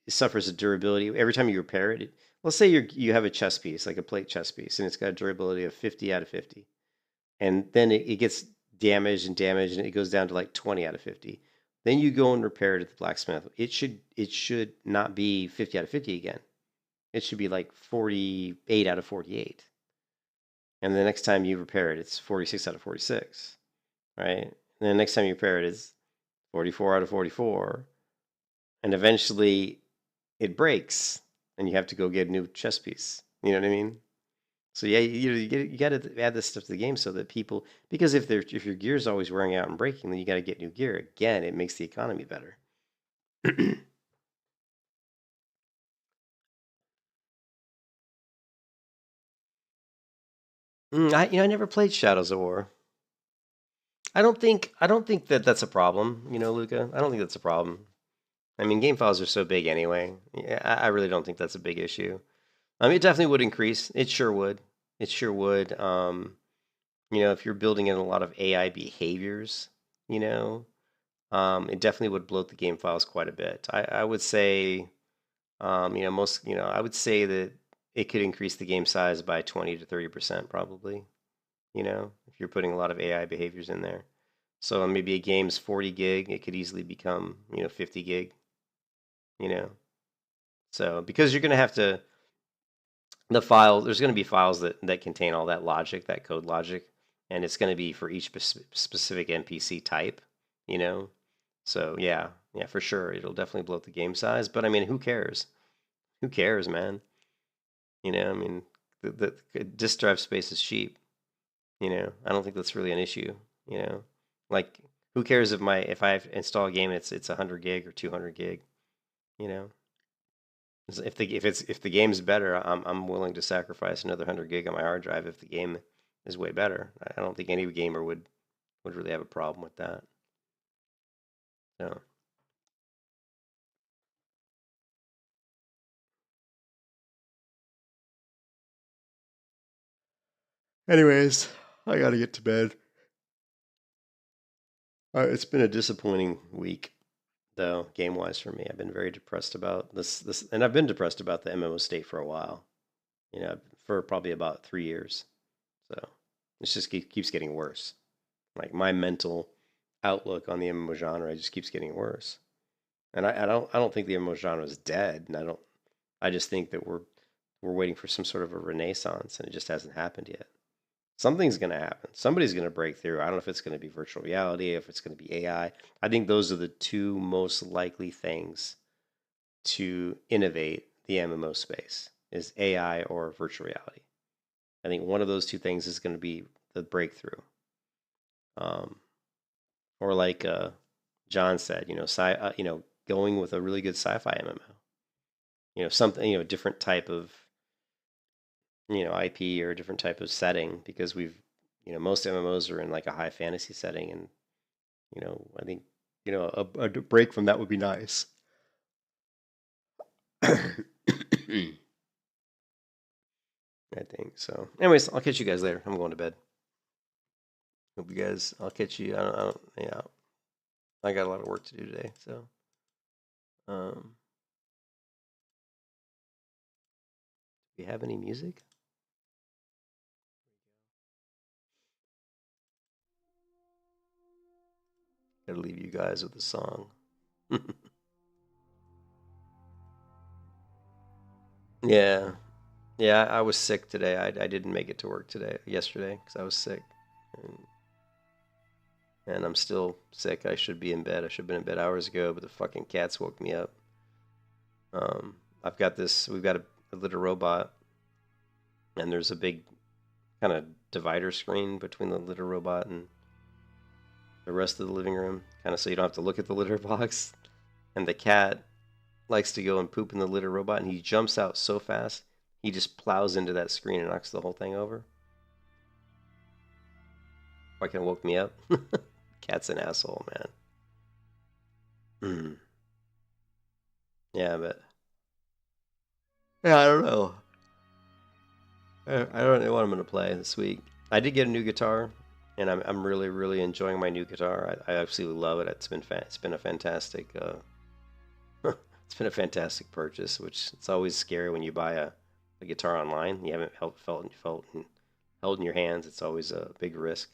suffers a durability every time you repair it. Let's say you have a chest piece, like a plate chest piece, and it's got a durability of 50 out of 50. And then it gets damaged, and it goes down to like 20 out of 50. Then you go and repair it at the blacksmith. It should not be 50 out of 50 again. It should be like 48 out of 48. And the next time you repair it, it's 46 out of 46, right? And the next time you repair it, it's 44 out of 44. And eventually it breaks and you have to go get a new chest piece. You know what I mean? So yeah, you got to add this stuff to the game so that people, because if your gear is always wearing out and breaking, then you got to get new gear. Again, it makes the economy better. I never played Shadows of War. I don't think that that's a problem, Luca. I don't think that's a problem. I mean, game files are so big anyway. Yeah, I really don't think that's a big issue. It definitely would increase. It sure would. It sure would. If you're building in a lot of AI behaviors, it definitely would bloat the game files quite a bit. I would say, I would say that it could increase the game size by 20 to 30% probably, if you're putting a lot of AI behaviors in there. So maybe a game's 40 gig, it could easily become, 50 gig, So because you're going to have to, there's going to be files that contain all that logic, that code logic, and it's going to be for each specific NPC type, So yeah, for sure, it'll definitely bloat the game size. But I mean, who cares? Who cares, man? I mean, the disk drive space is cheap. I don't think that's really an issue. Like who cares if I install a game it's 100 gig or 200 gig? There's If the game's better, I'm willing to sacrifice another 100 gig on my hard drive if the game is way better. I don't think any gamer would really have a problem with that. So. Anyways, I gotta get to bed. It's been a disappointing week, though, game-wise for me. I've been very depressed about this, and I've been depressed about the MMO state for a while. For probably about 3 years. So it just keeps getting worse. Like my mental outlook on the MMO genre just keeps getting worse. And I don't think the MMO genre is dead, and I just think that we're waiting for some sort of a renaissance, and it just hasn't happened yet. Something's going to happen. Somebody's going to break through. I don't know if it's going to be virtual reality, if it's going to be AI. I think those are the two most likely things to innovate the MMO space is AI or virtual reality. I think one of those two things is going to be the breakthrough. Or like John said, going with a really good sci-fi MMO. Something, a different type of IP or a different type of setting, because most MMOs are in like a high fantasy setting, and I think a break from that would be nice. I think so. Anyways, I'll catch you guys later. I'm going to bed. Hope you guys. I'll catch you. Yeah, I got a lot of work to do today. So, do we have any music? Gotta leave you guys with a song. Yeah. Yeah, I was sick today. I didn't make it to work yesterday, because I was sick. And I'm still sick. I should be in bed. I should have been in bed hours ago, but the fucking cats woke me up. We've got a little robot, and there's a big kind of divider screen between the litter robot and the rest of the living room, kind of so you don't have to look at the litter box. And the cat likes to go and poop in the litter robot, and he jumps out so fast, he just plows into that screen and knocks the whole thing over. Fucking woke me up. Cat's an asshole, man. Yeah, but I don't know. I don't know what I'm gonna play this week. I did get a new guitar, and I'm really, really enjoying my new guitar. I absolutely love it. It's been a fantastic it's been a fantastic purchase. Which it's always scary when you buy a guitar online. You haven't held in your hands. It's always a big risk.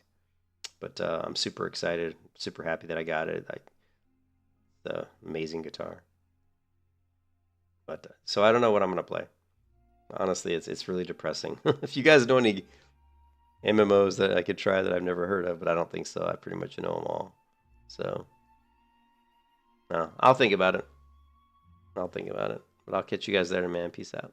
But I'm super excited, super happy that I got it. The amazing guitar. But so I don't know what I'm gonna play. Honestly, it's really depressing. If you guys know any MMOs that I could try that I've never heard of, but I don't think so. I pretty much know them all. So, no, I'll think about it. But I'll catch you guys later, man. Peace out.